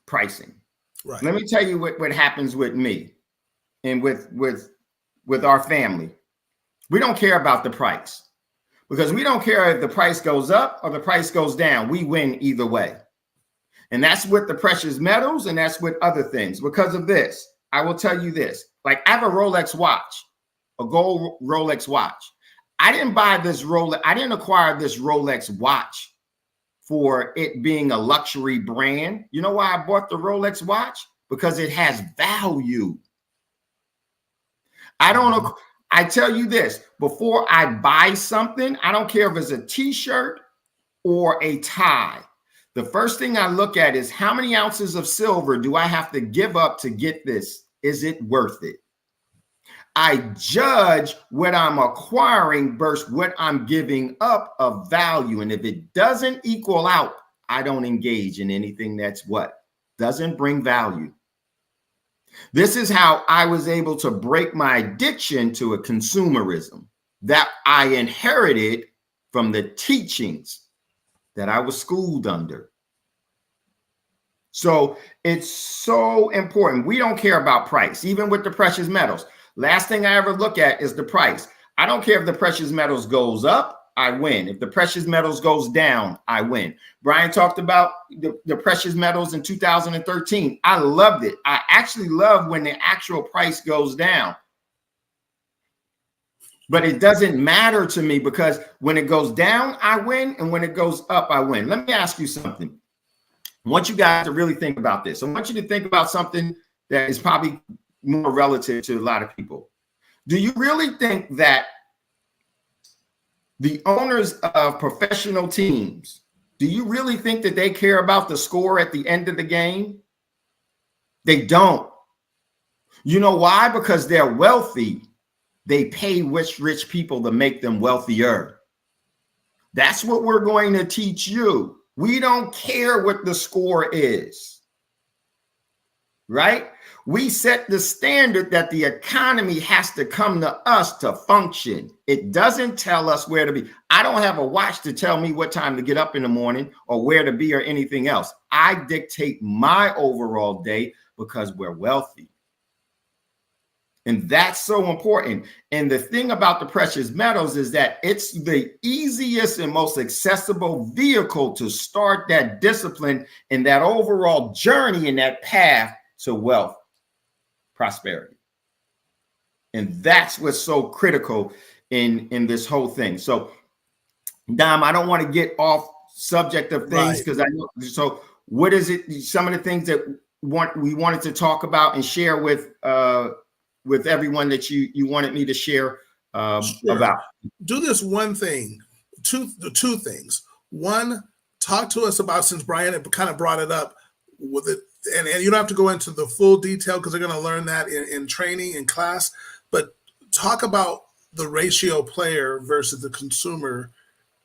D: Right. Let me tell you what happens with me and with our family. We don't care about the price, because we don't care if the price goes up or the price goes down. We win either way. And that's with the precious metals, and that's with other things. Because of this, I will tell you this. Like, I have a Rolex watch, a gold Rolex watch. I didn't buy this Rolex. I didn't acquire this Rolex watch for it being a luxury brand. You know why I bought the Rolex watch? Because it has value. I tell you this, before I buy something, I don't care if it's a t-shirt or a tie. The first thing I look at is, how many ounces of silver do I have to give up to get this? Is it worth it? I judge what I'm acquiring versus what I'm giving up of value. And if it doesn't equal out, I don't engage in anything that's doesn't bring value. This is how I was able to break my addiction to a consumerism that I inherited from the teachings that I was schooled under. So it's so important. We don't care about price, even with the precious metals. Last thing I ever look at is the price. I don't care if the precious metals goes up, I win. If the precious metals goes down, I win. Brian talked about the precious metals in 2013. I loved it. I actually love when the actual price goes down. But it doesn't matter to me, because when it goes down, I win. And when it goes up, I win. Let me ask you something. I want you guys to really think about this. I want you to think about something that is probably more relative to a lot of people. Do you really think that the owners of professional teams, do you really think that they care about the score at the end of the game? They don't. You know why? Because they're wealthy. They pay rich people to make them wealthier. That's what we're going to teach you. We don't care what the score is, right? We set the standard that the economy has to come to us to function. It doesn't tell us where to be. I don't have a watch to tell me what time to get up in the morning or where to be or anything else. I dictate my overall day because we're wealthy. And that's so important. And the thing about the precious metals is that it's the easiest and most accessible vehicle to start that discipline and that overall journey and that path to wealth. Prosperity. And that's what's so critical in this whole thing. So, Dom, I don't want to get off subject of things, because I know. So what is it? Some of the things that we wanted to talk about and share with everyone that you wanted me to share about.
C: Do this one thing, two things. One, talk to us about, since Brian kind of brought it up with it, and you don't have to go into the full detail because they're going to learn that in training in class, but talk about the ratio player versus the consumer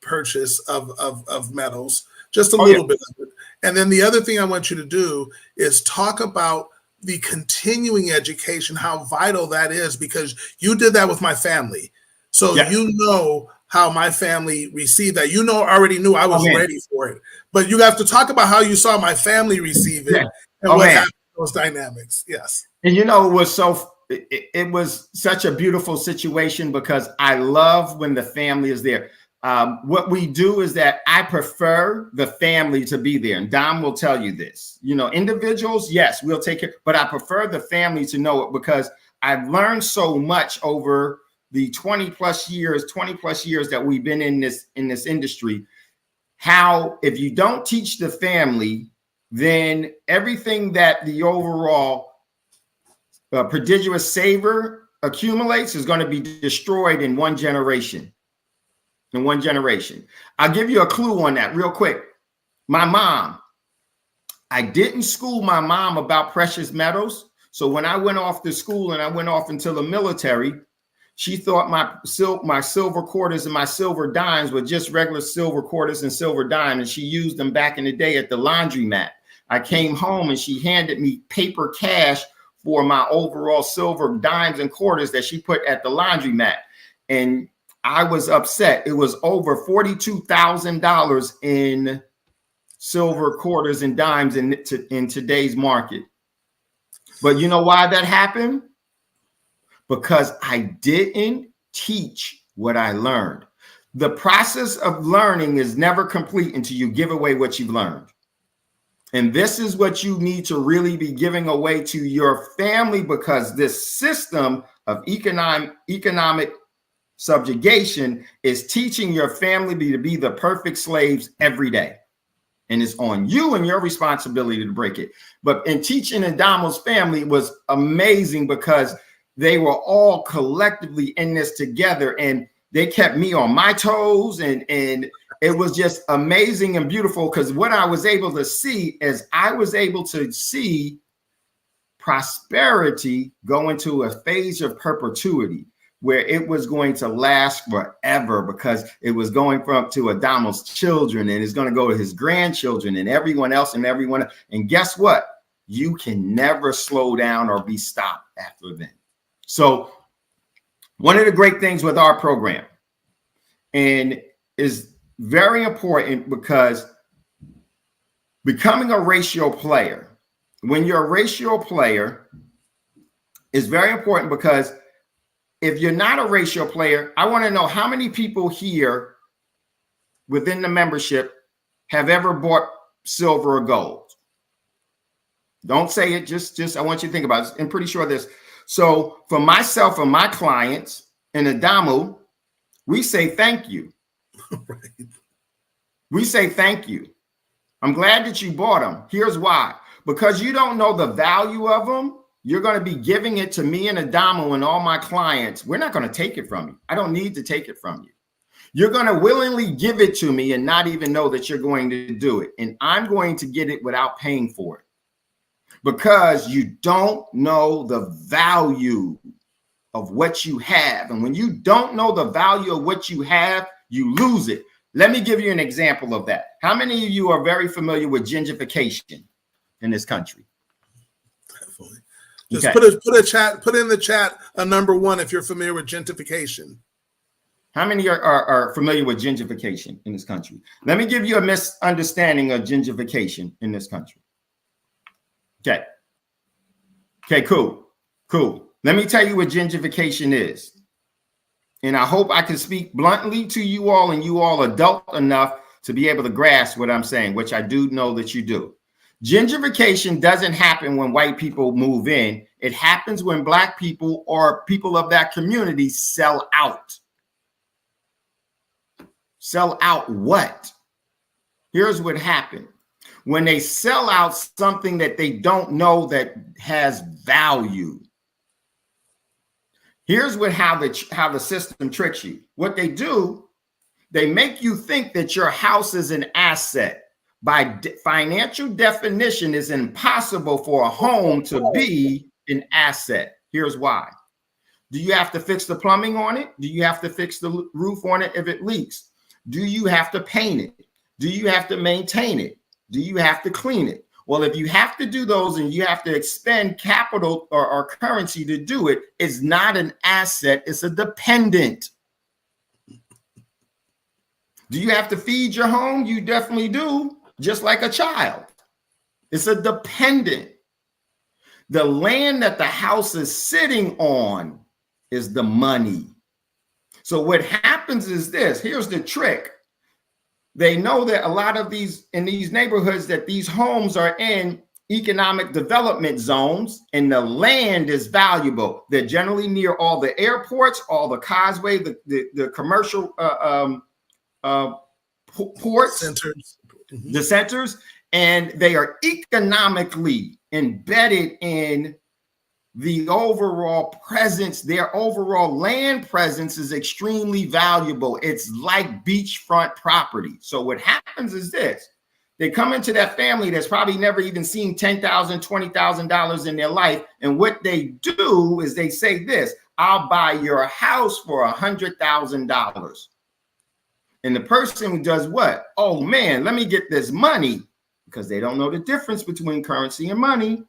C: purchase of metals, just a little bit of it. And then the other thing I want you to do is talk about the continuing education, how vital that is, because you did that with my family. So you know how my family received that. You know, already knew I was ready for it. But you have to talk about how you saw my family receive it and what happened in those dynamics. Yes.
D: And you know, it was such a beautiful situation because I love when the family is there. What we do is that I prefer the family to be there. And Dom will tell you this. You know, individuals, yes, we'll take it, but I prefer the family to know it because I've learned so much over the 20 plus years that we've been in this industry. How if you don't teach the family, then everything that the overall prodigious saver accumulates is going to be destroyed in one generation. I'll give you a clue on that real quick. My mom, I didn't school my mom about precious metals. So when I went off to school and I went off into the military, she thought my silver quarters and my silver dimes were just regular silver quarters and silver dimes. And she used them back in the day at the laundromat. I came home and she handed me paper cash for my overall silver dimes and quarters that she put at the laundromat. And I was upset. It was over $42,000 in silver quarters and dimes in today's market. But you know why that happened? Because I didn't teach what I learned. The process of learning is never complete until you give away what you've learned. And this is what you need to really be giving away to your family, because this system of economic subjugation is teaching your family to be the perfect slaves every day. And it's on you and your responsibility to break it. But in teaching Andamo's family was amazing because they were all collectively in this together, and they kept me on my toes, and it was just amazing and beautiful because what I was able to see is I was able to see prosperity go into a phase of perpetuity where it was going to last forever because it was going to Andamo's children, and it's going to go to his grandchildren and everyone else and everyone. And guess what? You can never slow down or be stopped after then. So one of the great things with our program, and is very important, because becoming a ratio player, when you're a ratio player, is very important, because if you're not a ratio player, I want to know how many people here within the membership have ever bought silver or gold. Don't say it, just I want you to think about it. I'm pretty sure this. So for myself and my clients in Andamo, we say thank you.
C: Right.
D: We say thank you. I'm glad that you bought them. Here's why. Because you don't know the value of them, you're going to be giving it to me and Andamo and all my clients. We're not going to take it from you. I don't need to take it from you. You're going to willingly give it to me and not even know that you're going to do it. And I'm going to get it without paying for it. Because you don't know the value of what you have. And when you don't know the value of what you have, you lose it. Let me give you an example of that. How many of you are very familiar with gentrification in this country?
C: Definitely. Just
D: Okay.
C: put in the chat a number one if you're familiar with gentrification.
D: How many are familiar with gentrification in this country? Let me give you a misunderstanding of gentrification in this country. Okay, cool. Let me tell you what gentrification is. And I hope I can speak bluntly to you all, and you all adult enough to be able to grasp what I'm saying, which I do know that you do. Gentrification doesn't happen when white people move in. It happens when Black people or people of that community sell out. Sell out what? here's what happened. When they sell out something that they don't know that has value, here's how the system tricks you. What they do, they make you think that your house is an asset. By financial definition, it's impossible for a home to be an asset. Here's why. Do you have to fix the plumbing on it? Do you have to fix the roof on it if it leaks? Do you have to paint it? Do you have to maintain it? Do you have to clean it? Well, if you have to do those and you have to expend capital or currency to do it, it's not an asset, it's a dependent. Do you have to feed your home? You definitely do, just like a child. It's a dependent. The land that the house is sitting on is the money. So what happens is this, here's the trick. They know that a lot of these, in these neighborhoods, that these homes are in economic development zones and the land is valuable. They're generally near all the airports, all the causeway, the commercial ports,
C: Centers.
D: the centers, and they are economically embedded in the overall presence. Their overall land presence is extremely valuable. It's like beachfront property. So what happens is this. They come into that family that's probably never even seen $10,000, $20,000 in their life. And what they do is they say this, I'll buy your house for $100,000. And the person does what? Oh man, let me get this money, because they don't know the difference between currency and money.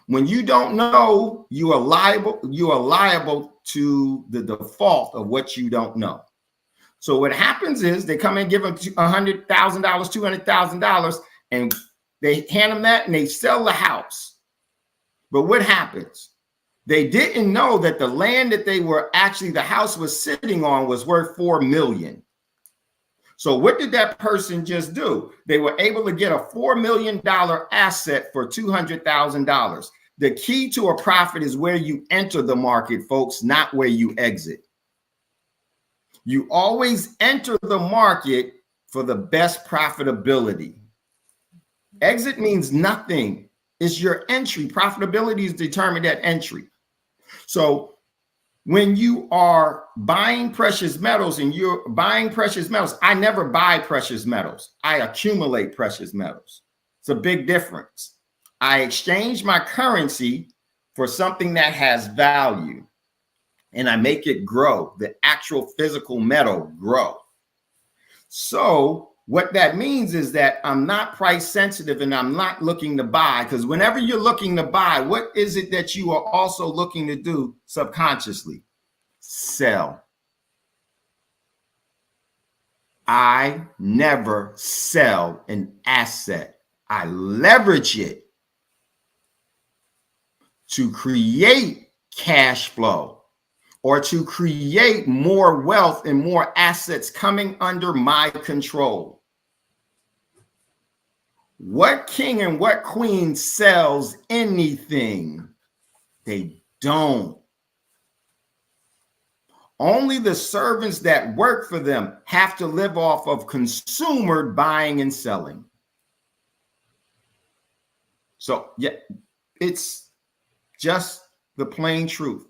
D: When you don't know, you are liable to the default of what you don't know. So what happens is they come and give them $100,000, $200,000, and they hand them that and they sell the house. But what happens? They didn't know that the land that they were actually, the house was sitting on was worth $4 million. So what did that person just do? They were able to get a $4 million asset for $200,000. The key to a profit is where you enter the market, folks, not where you exit. You always enter the market for the best profitability. Exit means nothing. It's your entry. Profitability is determined at entry. So when you are buying precious metals and you're buying precious metals, I never buy precious metals. I accumulate precious metals. It's a big difference. I exchange my currency for something that has value and I make it grow, the actual physical metal grow. So what that means is that I'm not price sensitive and I'm not looking to buy, because whenever you're looking to buy, what is it that you are also looking to do subconsciously? Sell. I never sell an asset. I leverage it to create cash flow or to create more wealth and more assets coming under my control. What king and what queen sells anything? They don't. Only the servants that work for them have to live off of consumer buying and selling. So yeah, it's just the plain truth.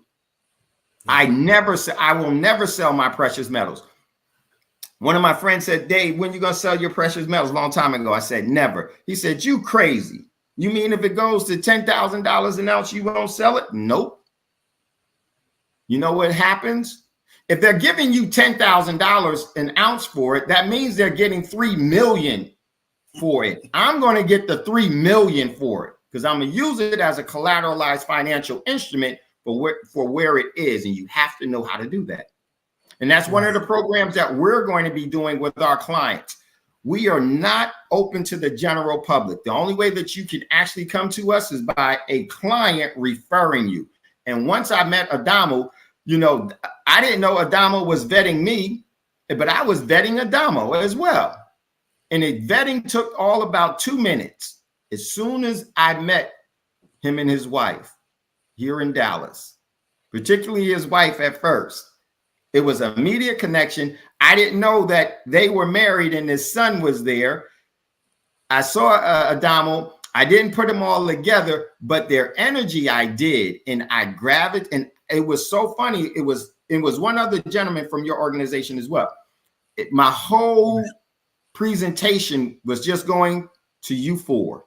D: I will never sell my precious metals. One of my friends said, Dave, when you gonna sell your precious metals? A long time ago. I said, never. He said, you crazy. You mean if it goes to $10,000 an ounce, you won't sell it? Nope. You know what happens? If they're giving you $10,000 an ounce for it, that means they're getting 3 million for it. I'm going to get the 3 million for it because I'm going to use it as a collateralized financial instrument for where it is. And you have to know how to do that. And that's one of the programs that we're going to be doing with our clients. We are not open to the general public. The only way that you can actually come to us is by a client referring you. And once I met Andamo, you know, I didn't know Andamo was vetting me, but I was vetting Andamo as well. And the vetting took all about 2 minutes. As soon as I met him and his wife here in Dallas, particularly his wife at first, It was an immediate connection. I didn't know that they were married and his son was there. I saw Andamo. I didn't put them all together, but their energy I did, and I grabbed it, and it was so funny. It was one other gentleman from your organization as well. My whole presentation was just going to you four.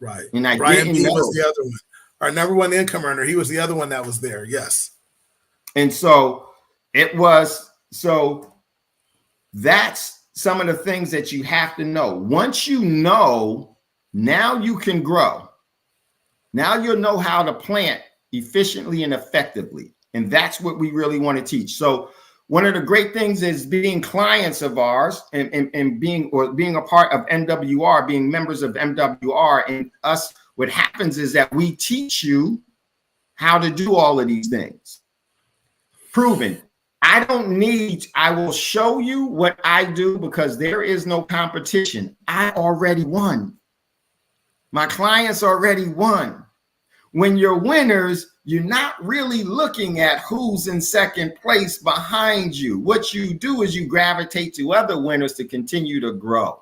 C: Right.
D: And I
C: Brian
D: didn't
C: B
D: know.
C: was the other one. Our number one income earner. He was the other one that was there. Yes.
D: And so it was, so that's some of the things that you have to know. Once you know, now you can grow. Now you'll know how to plant efficiently and effectively. And that's what we really want to teach. So one of the great things is being clients of ours and being a part of MWR, being members of MWR, and us. What happens is that we teach you how to do all of these things. Proven. I will show you what I do because there is no competition. I already won. My clients already won. When you're winners, you're not really looking at who's in second place behind you. What you do is you gravitate to other winners to continue to grow.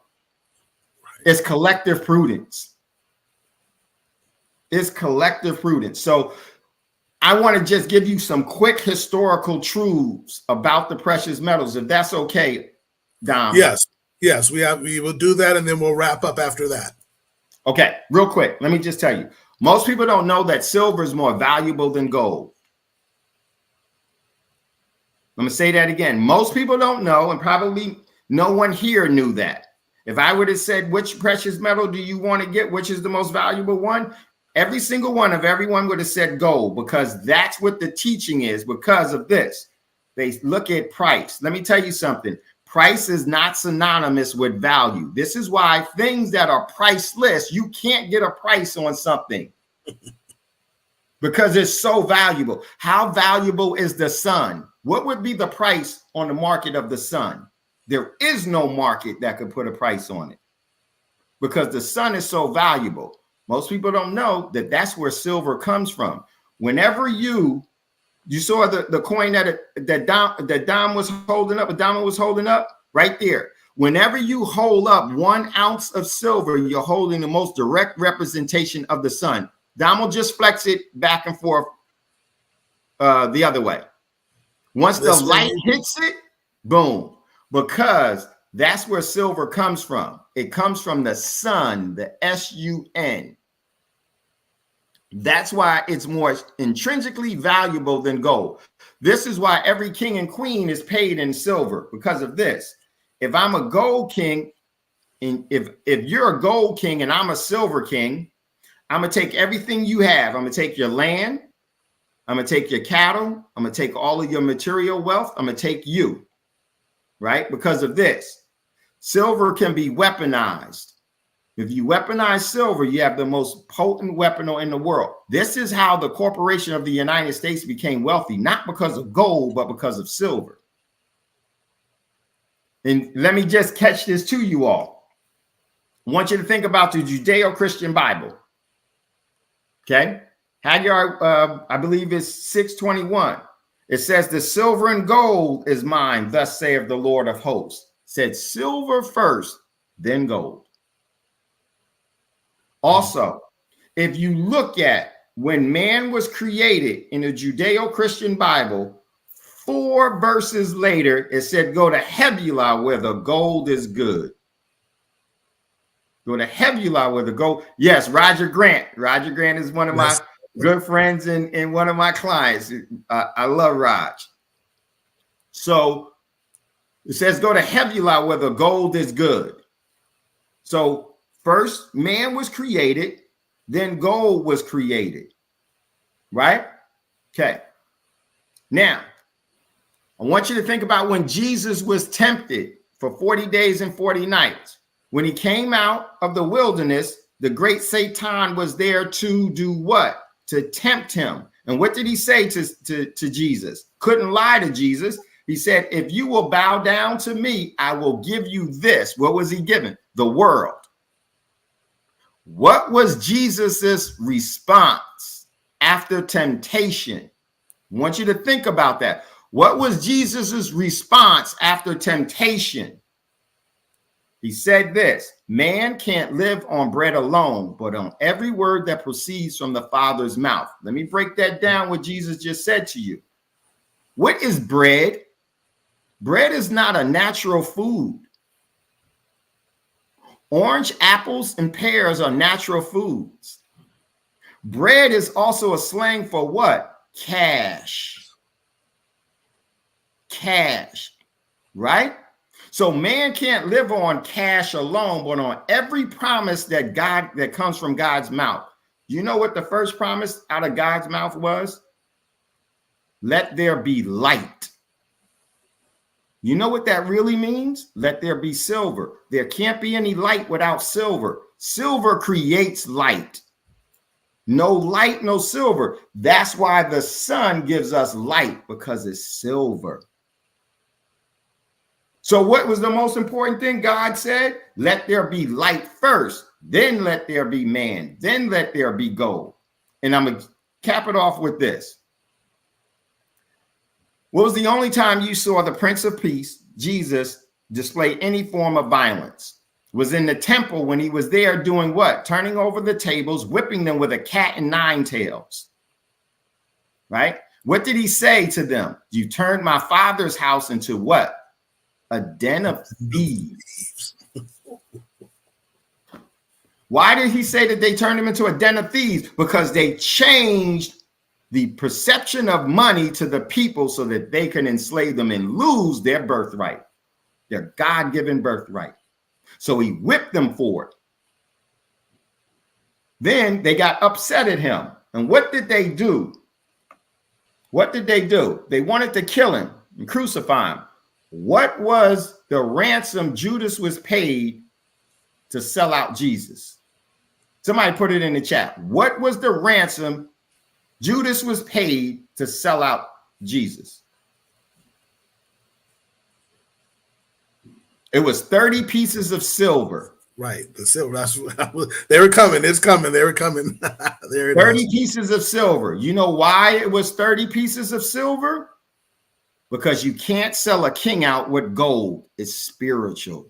D: It's collective prudence. It's collective prudence. So I want to just give you some quick historical truths about the precious metals, if that's okay, Dom.
C: Yes, we will do that, and then we'll wrap up after that.
D: Okay, real quick. Let me just tell you. Most people don't know that silver is more valuable than gold. I'm going to say that again. Most people don't know, and probably no one here knew that. If I would have said, which precious metal do you want to get? Which is the most valuable one? Every single one of everyone would have said gold, because that's what the teaching is. Because of this, they look at price. Let me tell you something. Price is not synonymous with value. This is why things that are priceless, you can't get a price on something because it's so valuable. How valuable is the sun? What would be the price on the market of the sun? There is no market that could put a price on it because the sun is so valuable. Most people don't know that that's where silver comes from. Whenever you saw the coin that Dom was holding up, Andamo was holding up right there. Whenever you hold up 1 ounce of silver, you're holding the most direct representation of the sun. Dom will just flex it back and forth the other way. Once the light hits it, boom, because that's where silver comes from. It comes from the sun, the S-U-N. That's why it's more intrinsically valuable than gold. This is why every king and queen is paid in silver, because of this. If I'm a gold king, and if you're a gold king and I'm a silver king, I'm going to take everything you have. I'm going to take your land. I'm going to take your cattle. I'm going to take all of your material wealth. I'm going to take you, right? Because of this. Silver can be weaponized. If you weaponize silver, you have the most potent weapon in the world. This is how the corporation of the United States became wealthy, not because of gold, but because of silver. And let me just catch this to you all. I want you to think about the Judeo-Christian Bible. Okay? Haggai, I believe it's 6:21. It says, the silver and gold is mine, thus saith the Lord of hosts. It said silver first, then gold. Also, if you look at when man was created in the Judeo-Christian Bible, 4 verses later, it said, go to Hebula where the gold is good. Go to Hebula where the gold. Yes, Roger Grant. Roger Grant is one of my good friends and one of my clients. I love Raj. So it says, go to Hebula where the gold is good. So first, man was created, then gold was created, right? Okay. Now, I want you to think about when Jesus was tempted for 40 days and 40 nights. When he came out of the wilderness, the great Satan was there to do what? To tempt him. And what did he say to Jesus? Couldn't lie to Jesus. He said, if you will bow down to me, I will give you this. What was he given? The world. What was Jesus's response after temptation? I want you to think about that. What was Jesus's response after temptation? He said this: man can't live on bread alone, but on every word that proceeds from the Father's mouth. Let me break that down, what Jesus just said to you. What is bread? Bread is not a natural food. Orange, apples, and pears are natural foods. Bread is also a slang for what? Cash. Cash, right? So man can't live on cash alone, but on every promise that comes from God's mouth. You know what the first promise out of God's mouth was? Let there be light. You know what that really means? Let there be silver. There can't be any light without silver. Silver creates light. No light, no silver. That's why the sun gives us light, because it's silver. So what was the most important thing God said? Let there be light first, then let there be man, then let there be gold. And I'm going to cap it off with this. What was the only time you saw the Prince of Peace, Jesus, display any form of violence? It was in the temple when he was there doing what? Turning over the tables, whipping them with a cat and nine tails. Right? What did he say to them? You turned my Father's house into what? A den of thieves. Why did he say that they turned him into a den of thieves? Because they changed the perception of money to the people so that they can enslave them and lose their birthright, their God-given birthright. So he whipped them for it. Then they got upset at him. And what did they do? What did they do? They wanted to kill him and crucify him. What was the ransom Judas was paid to sell out Jesus? Somebody put it in the chat. What was the ransom Judas was paid to sell out Jesus? It was 30 pieces of silver.
C: Right. The silver. They were coming. It's coming. They were coming. There it
D: 30
C: is.
D: pieces of silver. You know why it was 30 pieces of silver? Because you can't sell a king out with gold. It's spiritual.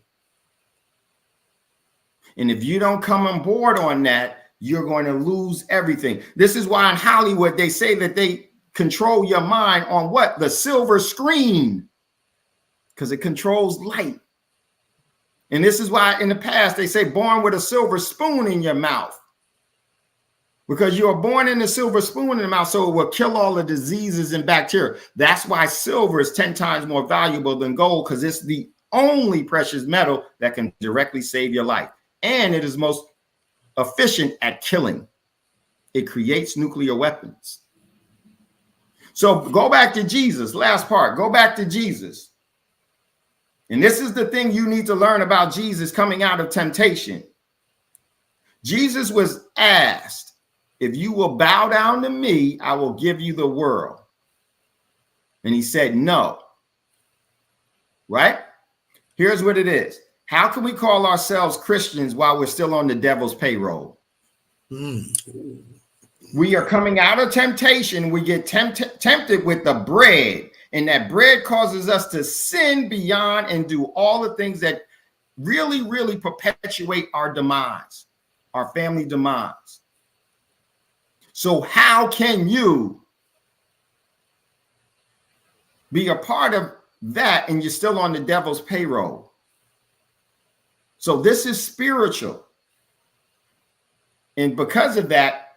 D: And if you don't come on board on that, you're going to lose everything. This is why in Hollywood, they say that they control your mind on what? The silver screen. Because it controls light. And this is why in the past, they say born with a silver spoon in your mouth. Because you are born in a silver spoon in the mouth, so it will kill all the diseases and bacteria. That's why silver is 10 times more valuable than gold, because it's the only precious metal that can directly save your life. And it is most efficient at killing. It creates nuclear weapons. So go back to Jesus. Last part. Go back to Jesus. And this is the thing you need to learn about Jesus coming out of temptation. Jesus was asked, if you will bow down to me, I will give you the world. And he said, no. Right? Here's what it is. How can we call ourselves Christians while we're still on the devil's payroll? We are coming out of temptation. We get tempted with the bread. And that bread causes us to sin beyond and do all the things that really, really perpetuate our demise, our family demise. So how can you be a part of that and you're still on the devil's payroll? So this is spiritual. And because of that,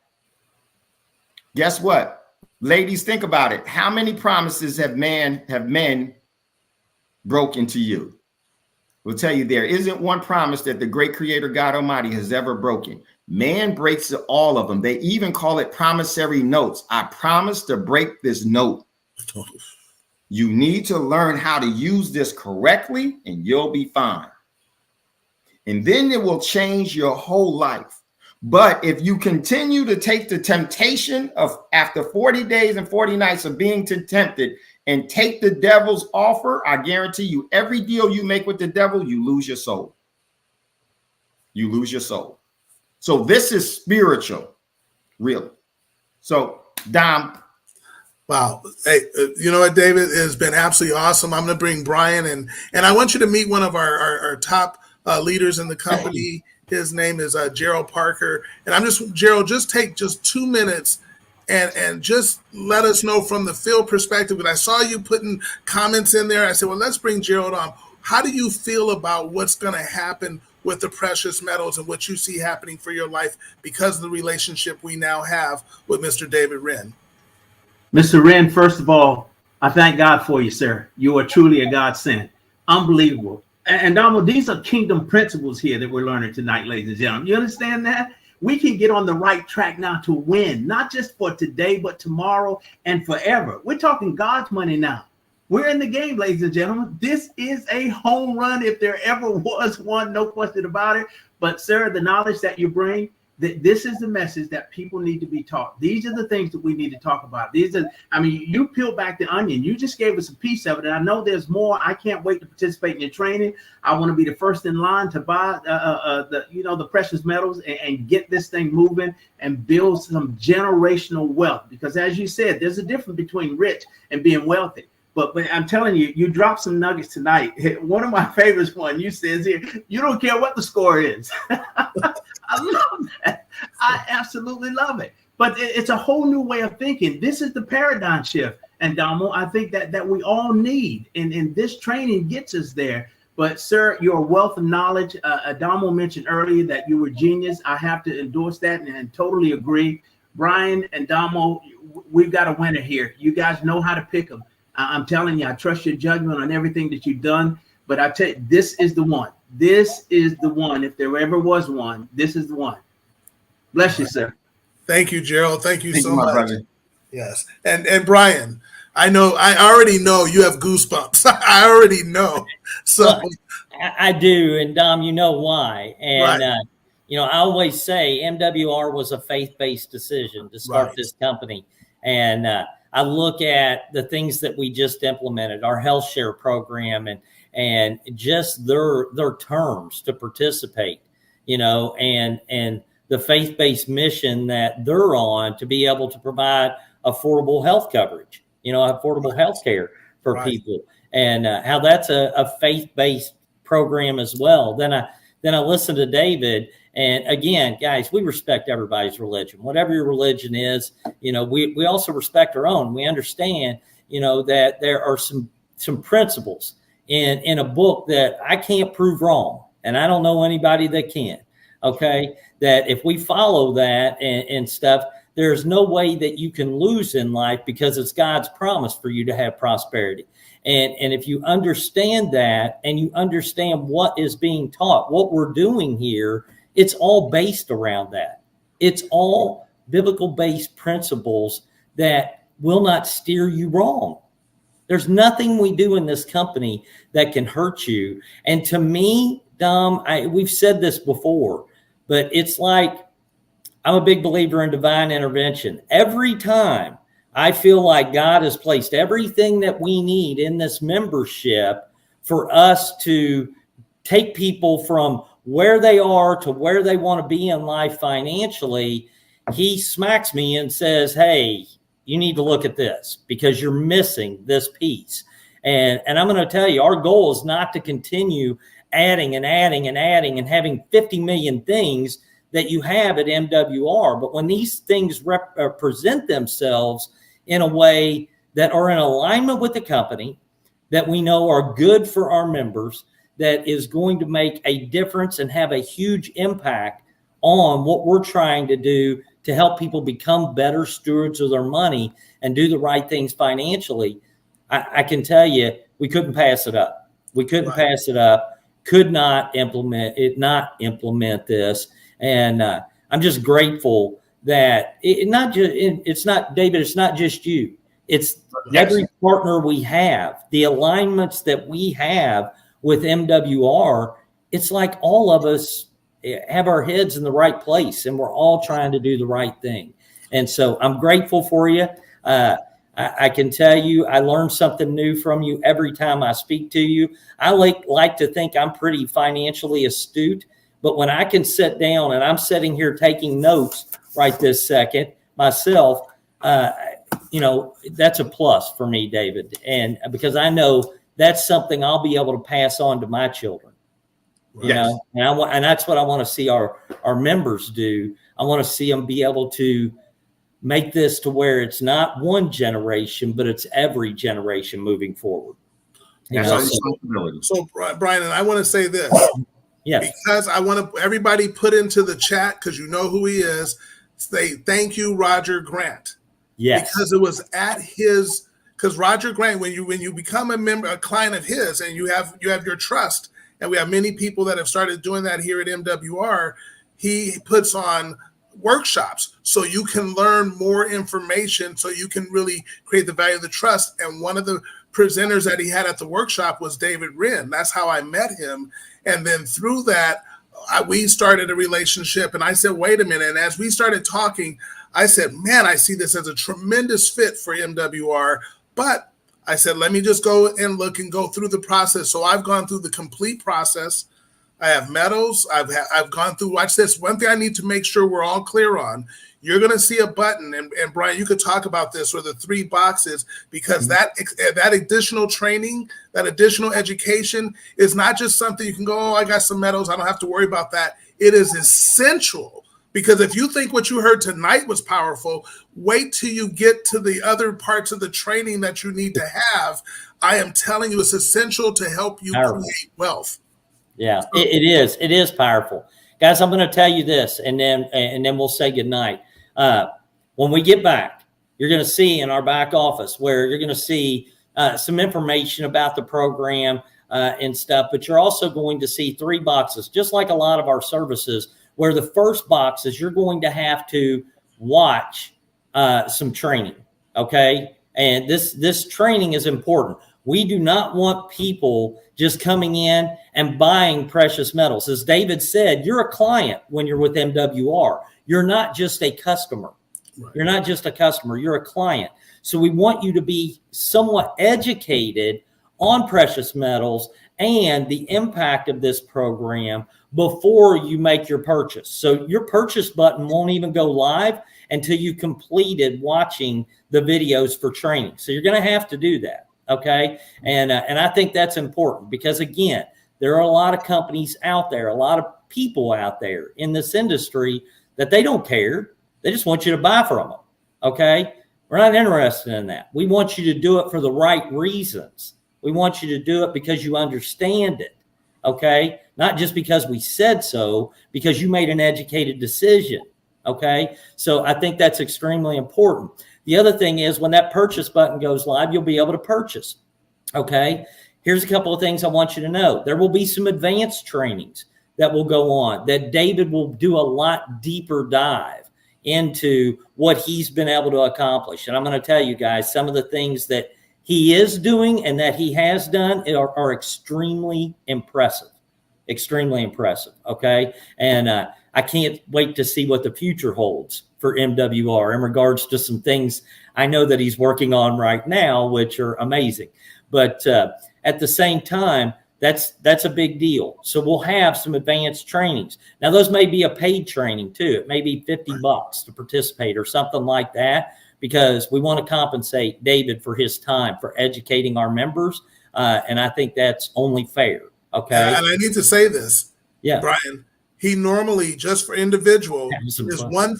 D: guess what? Ladies, think about it. How many promises have men broken to you? We'll tell you there isn't one promise that the great creator God Almighty has ever broken. Man breaks all of them. They even call it promissory notes. I promise to break this note. You need to learn how to use this correctly and you'll be fine. And then it will change your whole life. But if you continue to take the temptation of after 40 days and 40 nights of being tempted and take the devil's offer, I guarantee you every deal you make with the devil, you lose your soul. You lose your soul. So this is spiritual, really. So, Dom.
C: Wow. Hey, you know what, David? It has been absolutely awesome. I'm going to bring Brian and I want you to meet one of our top leaders in the company. His name is Gerald Parker. And Gerald, just take just 2 minutes and just let us know from the field perspective. And I saw you putting comments in there. I said, well, let's bring Gerald on. How do you feel about what's going to happen with the precious metals and what you see happening for your life because of the relationship we now have with Mr. David Wren?
E: Mr. Wren, first of all, I thank God for you, sir. You are truly a godsend. Unbelievable. And Andamo, these are kingdom principles here that we're learning tonight, ladies and gentlemen. You understand that? We can get on the right track now to win, not just for today, but tomorrow and forever. We're talking God's money now. We're in the game, ladies and gentlemen. This is a home run if there ever was one, no question about it. But, sir, the knowledge that you bring, this is the message that people need to be taught. These are the things that we need to talk about. You peel back the onion. You just gave us a piece of it, and I know there's more. I can't wait to participate in your training. I want to be the first in line to buy the precious metals and get this thing moving and build some generational wealth. Because as you said, there's a difference between rich and being wealthy. But I'm telling you, you dropped some nuggets tonight. One of my favorites you says here, you don't care what the score is. I love that. I absolutely love it. But it's a whole new way of thinking. This is the paradigm shift, Andamo. I think that we all need, and this training gets us there. But, sir, your wealth of knowledge, Andamo mentioned earlier that you were genius. I have to endorse that and totally agree. Brian and Andamo, we've got a winner here. You guys know how to pick them. I'm telling you, I trust your judgment on everything that you've done. But I tell you, this is the one. This is the one. If there ever was one, this is the one. Bless you, sir.
C: Thank you, Gerald. Thank you so much.
D: Brother.
C: Yes. And Brian, I already know you have goosebumps. I already know. So
B: well, I do. And Dom, you know why. And,
C: right.
B: I always say MWR was a faith-based decision to start this company. And I look at the things that we just implemented, our health share program, and just their terms to participate, and the faith-based mission that they're on to be able to provide affordable health coverage, affordable health care for people, and how that's a faith-based program as well. Then I listen to David, and again, guys, we respect everybody's religion, whatever your religion is. We also respect our own. We understand, that there are some principles in a book that I can't prove wrong, and I don't know anybody that can. Okay, that if we follow that and stuff, there's no way that you can lose in life because it's God's promise for you to have prosperity. And if you understand that and you understand what is being taught, what we're doing here, it's all based around that. It's all biblical-based principles that will not steer you wrong. There's nothing we do in this company that can hurt you. And to me, Dom, we've said this before, but it's like I'm a big believer in divine intervention. Every time I feel like God has placed everything that we need in this membership for us to take people from where they are to where they want to be in life financially, he smacks me and says, hey, you need to look at this because you're missing this piece. And I'm going to tell you, our goal is not to continue adding and having 50 million things that you have at MWR. But when these things present themselves in a way that are in alignment with the company, that we know are good for our members, that is going to make a difference and have a huge impact on what we're trying to do to help people become better stewards of their money and do the right things financially, I can tell you, we couldn't pass it up. We couldn't pass it up, could not implement this. And I'm just grateful that it's not just you. It's every partner we have, the alignments that we have with MWR. It's like all of us have our heads in the right place and we're all trying to do the right thing. And so I'm grateful for you. I can tell you, I learn something new from you every time I speak to you. I like to think I'm pretty financially astute, but when I can sit down and I'm sitting here taking notes right this second myself, that's a plus for me, David. And because I know that's something I'll be able to pass on to my children. And that's what I want to see our members do. I want to see them be able to make this to where it's not one generation, but it's every generation moving forward.
C: So Brian, and I want to say this, because I want everybody put into the chat, because you know who he is. Say thank you, Roger Grant. Yes, because it was at his. Because Roger Grant, when you become a client of his, and you have your trust. And we have many people that have started doing that here at MWR. He puts on workshops so you can learn more information, so you can really create the value of the trust. And one of the presenters that he had at the workshop was David Wren. That's how I met him. And then through that, we started a relationship. And I said, wait a minute. And as we started talking, I said, man, I see this as a tremendous fit for MWR. But I said, let me just go and look and go through the process. So I've gone through the complete process. I have medals. I've gone through, watch this. One thing I need to make sure we're all clear on, you're going to see a button, and Brian, you could talk about this, or the 3 boxes, because that additional training, that additional education is not just something you can go, oh, I got some medals, I don't have to worry about that. It is essential. Because if you think what you heard tonight was powerful, wait till you get to the other parts of the training that you need to have. I am telling you, it's essential to help you create wealth.
B: Yeah, it is. It is powerful. Guys, I'm going to tell you this, and then we'll say goodnight. When we get back, you're going to see in our back office where you're going to see some information about the program and stuff, but you're also going to see 3 boxes, just like a lot of our services, where the first box is you're going to have to watch some training, okay? And this training is important. We do not want people just coming in and buying precious metals. As David said, you're a client when you're with MWR. You're not just a customer. Right. You're not just a customer. You're a client. So we want you to be somewhat educated on precious metals and the impact of this program before you make your purchase. So your purchase button won't even go live until you completed watching the videos for training. So you're going to have to do that. Okay. And I think that's important because, again, there are a lot of companies out there, a lot of people out there in this industry that they don't care. They just want you to buy from them. Okay. We're not interested in that. We want you to do it for the right reasons. We want you to do it because you understand it. Okay. Not just because we said so, because you made an educated decision. Okay. So I think that's extremely important. The other thing is when that purchase button goes live, you'll be able to purchase. Okay. Here's a couple of things I want you to know. There will be some advanced trainings that will go on that David will do a lot deeper dive into what he's been able to accomplish. And I'm going to tell you guys, some of the things that he is doing and that he has done are extremely impressive. Extremely impressive. Okay. And I can't wait to see what the future holds for MWR in regards to some things I know that he's working on right now, which are amazing. But at the same time, that's a big deal. So we'll have some advanced trainings. Now, those may be a paid training too. It may be $50 to participate or something like that, because we want to compensate David for his time for educating our members. And I think that's only fair. Okay.
C: And I need to say this, Brian. He normally, just for individual, is $1,000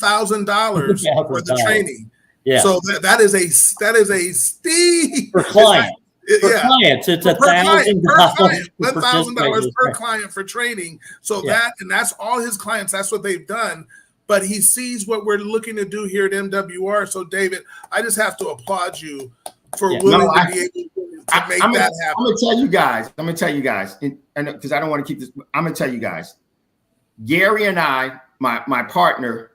C: for the training. Yeah. So that is a steep
B: for clients. Clients, it's $1,000
C: $1,000 per client for training. So that's all his clients. That's what they've done. But he sees what we're looking to do here at MWR. So David, I just have to applaud you for willing to be able to make that happen.
D: I'm gonna tell you guys, and because I don't want to keep this. I'm gonna tell you guys. Gary and I, my partner,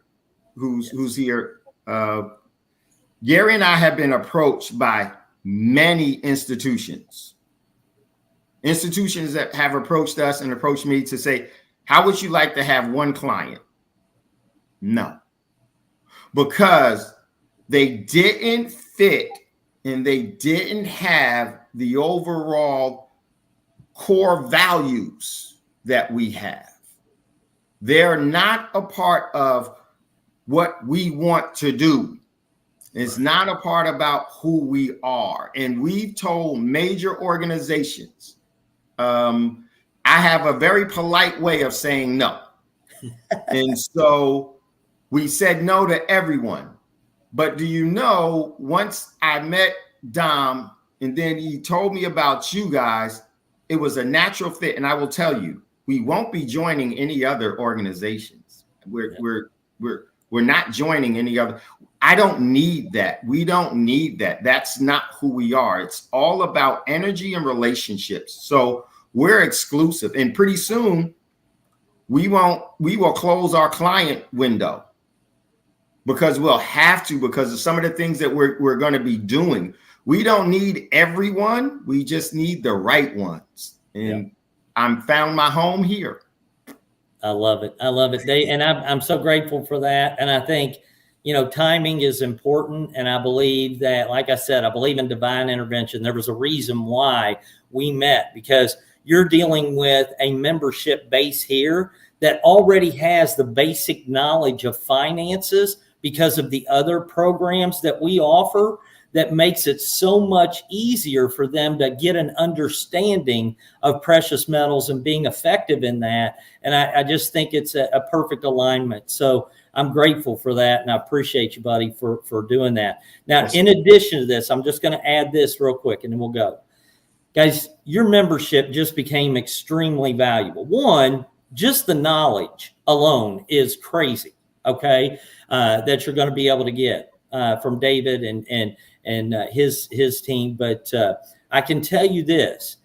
D: who's here, Gary and I have been approached by many institutions that have approached us and approached me to say, how would you like to have one client? No, because they didn't fit and they didn't have the overall core values that we have. They're not a part of what we want to do. It's not a part about who we are. And we've told major organizations, I have a very polite way of saying no. And so we said no to everyone. But do you know, once I met Dom and then he told me about you guys, it was a natural fit. And I will tell you, we won't be joining any other organizations. We're not joining any other. I don't need that. We don't need that. That's not who we are. It's all about energy and relationships. So we're exclusive. And pretty soon we will close our client window because we'll have to, because of some of the things that we're going to be doing. We don't need everyone. We just need the right ones. And I'm found my home here.
B: I love it. I love it, Dave. And I'm so grateful for that. And I think, you know, timing is important. And I believe that, like I said, I believe in divine intervention. There was a reason why we met, because you're dealing with a membership base here that already has the basic knowledge of finances because of the other programs that we offer, that makes it so much easier for them to get an understanding of precious metals and being effective in that. And I just think it's a perfect alignment. So I'm grateful for that. And I appreciate you, buddy, for doing that. Now, in addition to this, I'm just going to add this real quick and then we'll go. Guys, your membership just became extremely valuable. One, just the knowledge alone is crazy, okay, that you're going to be able to get from David and his team. But I can tell you this,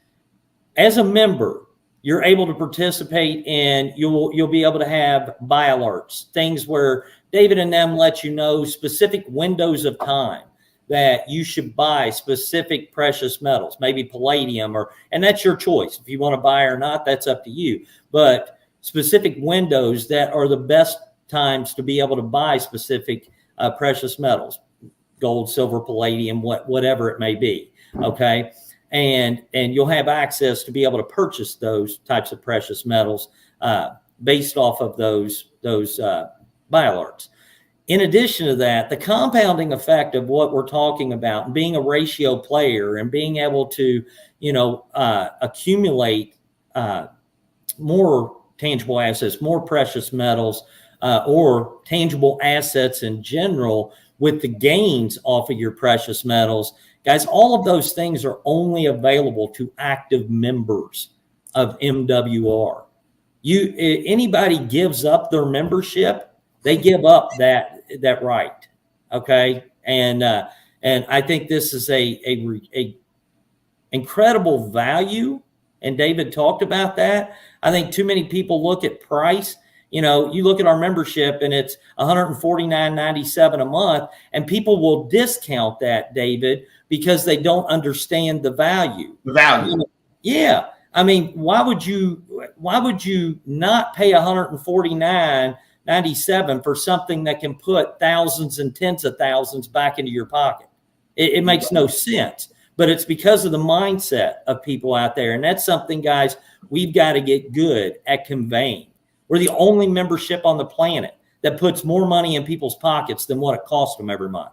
B: as a member, you're able to participate in, you'll be able to have buy alerts, things where David and them let you know specific windows of time that you should buy specific precious metals, maybe palladium, and that's your choice. If you want to buy or not, that's up to you. But specific windows that are the best times to be able to buy specific precious metals, gold, silver, palladium, whatever it may be. Okay. And you'll have access to be able to purchase those types of precious metals based off of those buy alerts. In addition to that, the compounding effect of what we're talking about, being a ratio player and being able to, accumulate more tangible assets, more precious metals, or tangible assets in general with the gains off of your precious metals. Guys, all of those things are only available to active members of MWR. Anybody gives up their membership, they give up that right. Okay. And I think this is a incredible value. And David talked about that. I think too many people look at price. You look at our membership and it's $149.97 a month, and people will discount that, David, because they don't understand the value.
D: The value.
B: Yeah. I mean, why would you not pay $149.97 for something that can put thousands and tens of thousands back into your pocket? It makes no sense. But it's because of the mindset of people out there. And that's something, guys, we've got to get good at conveying. We're the only membership on the planet that puts more money in people's pockets than what it costs them every month.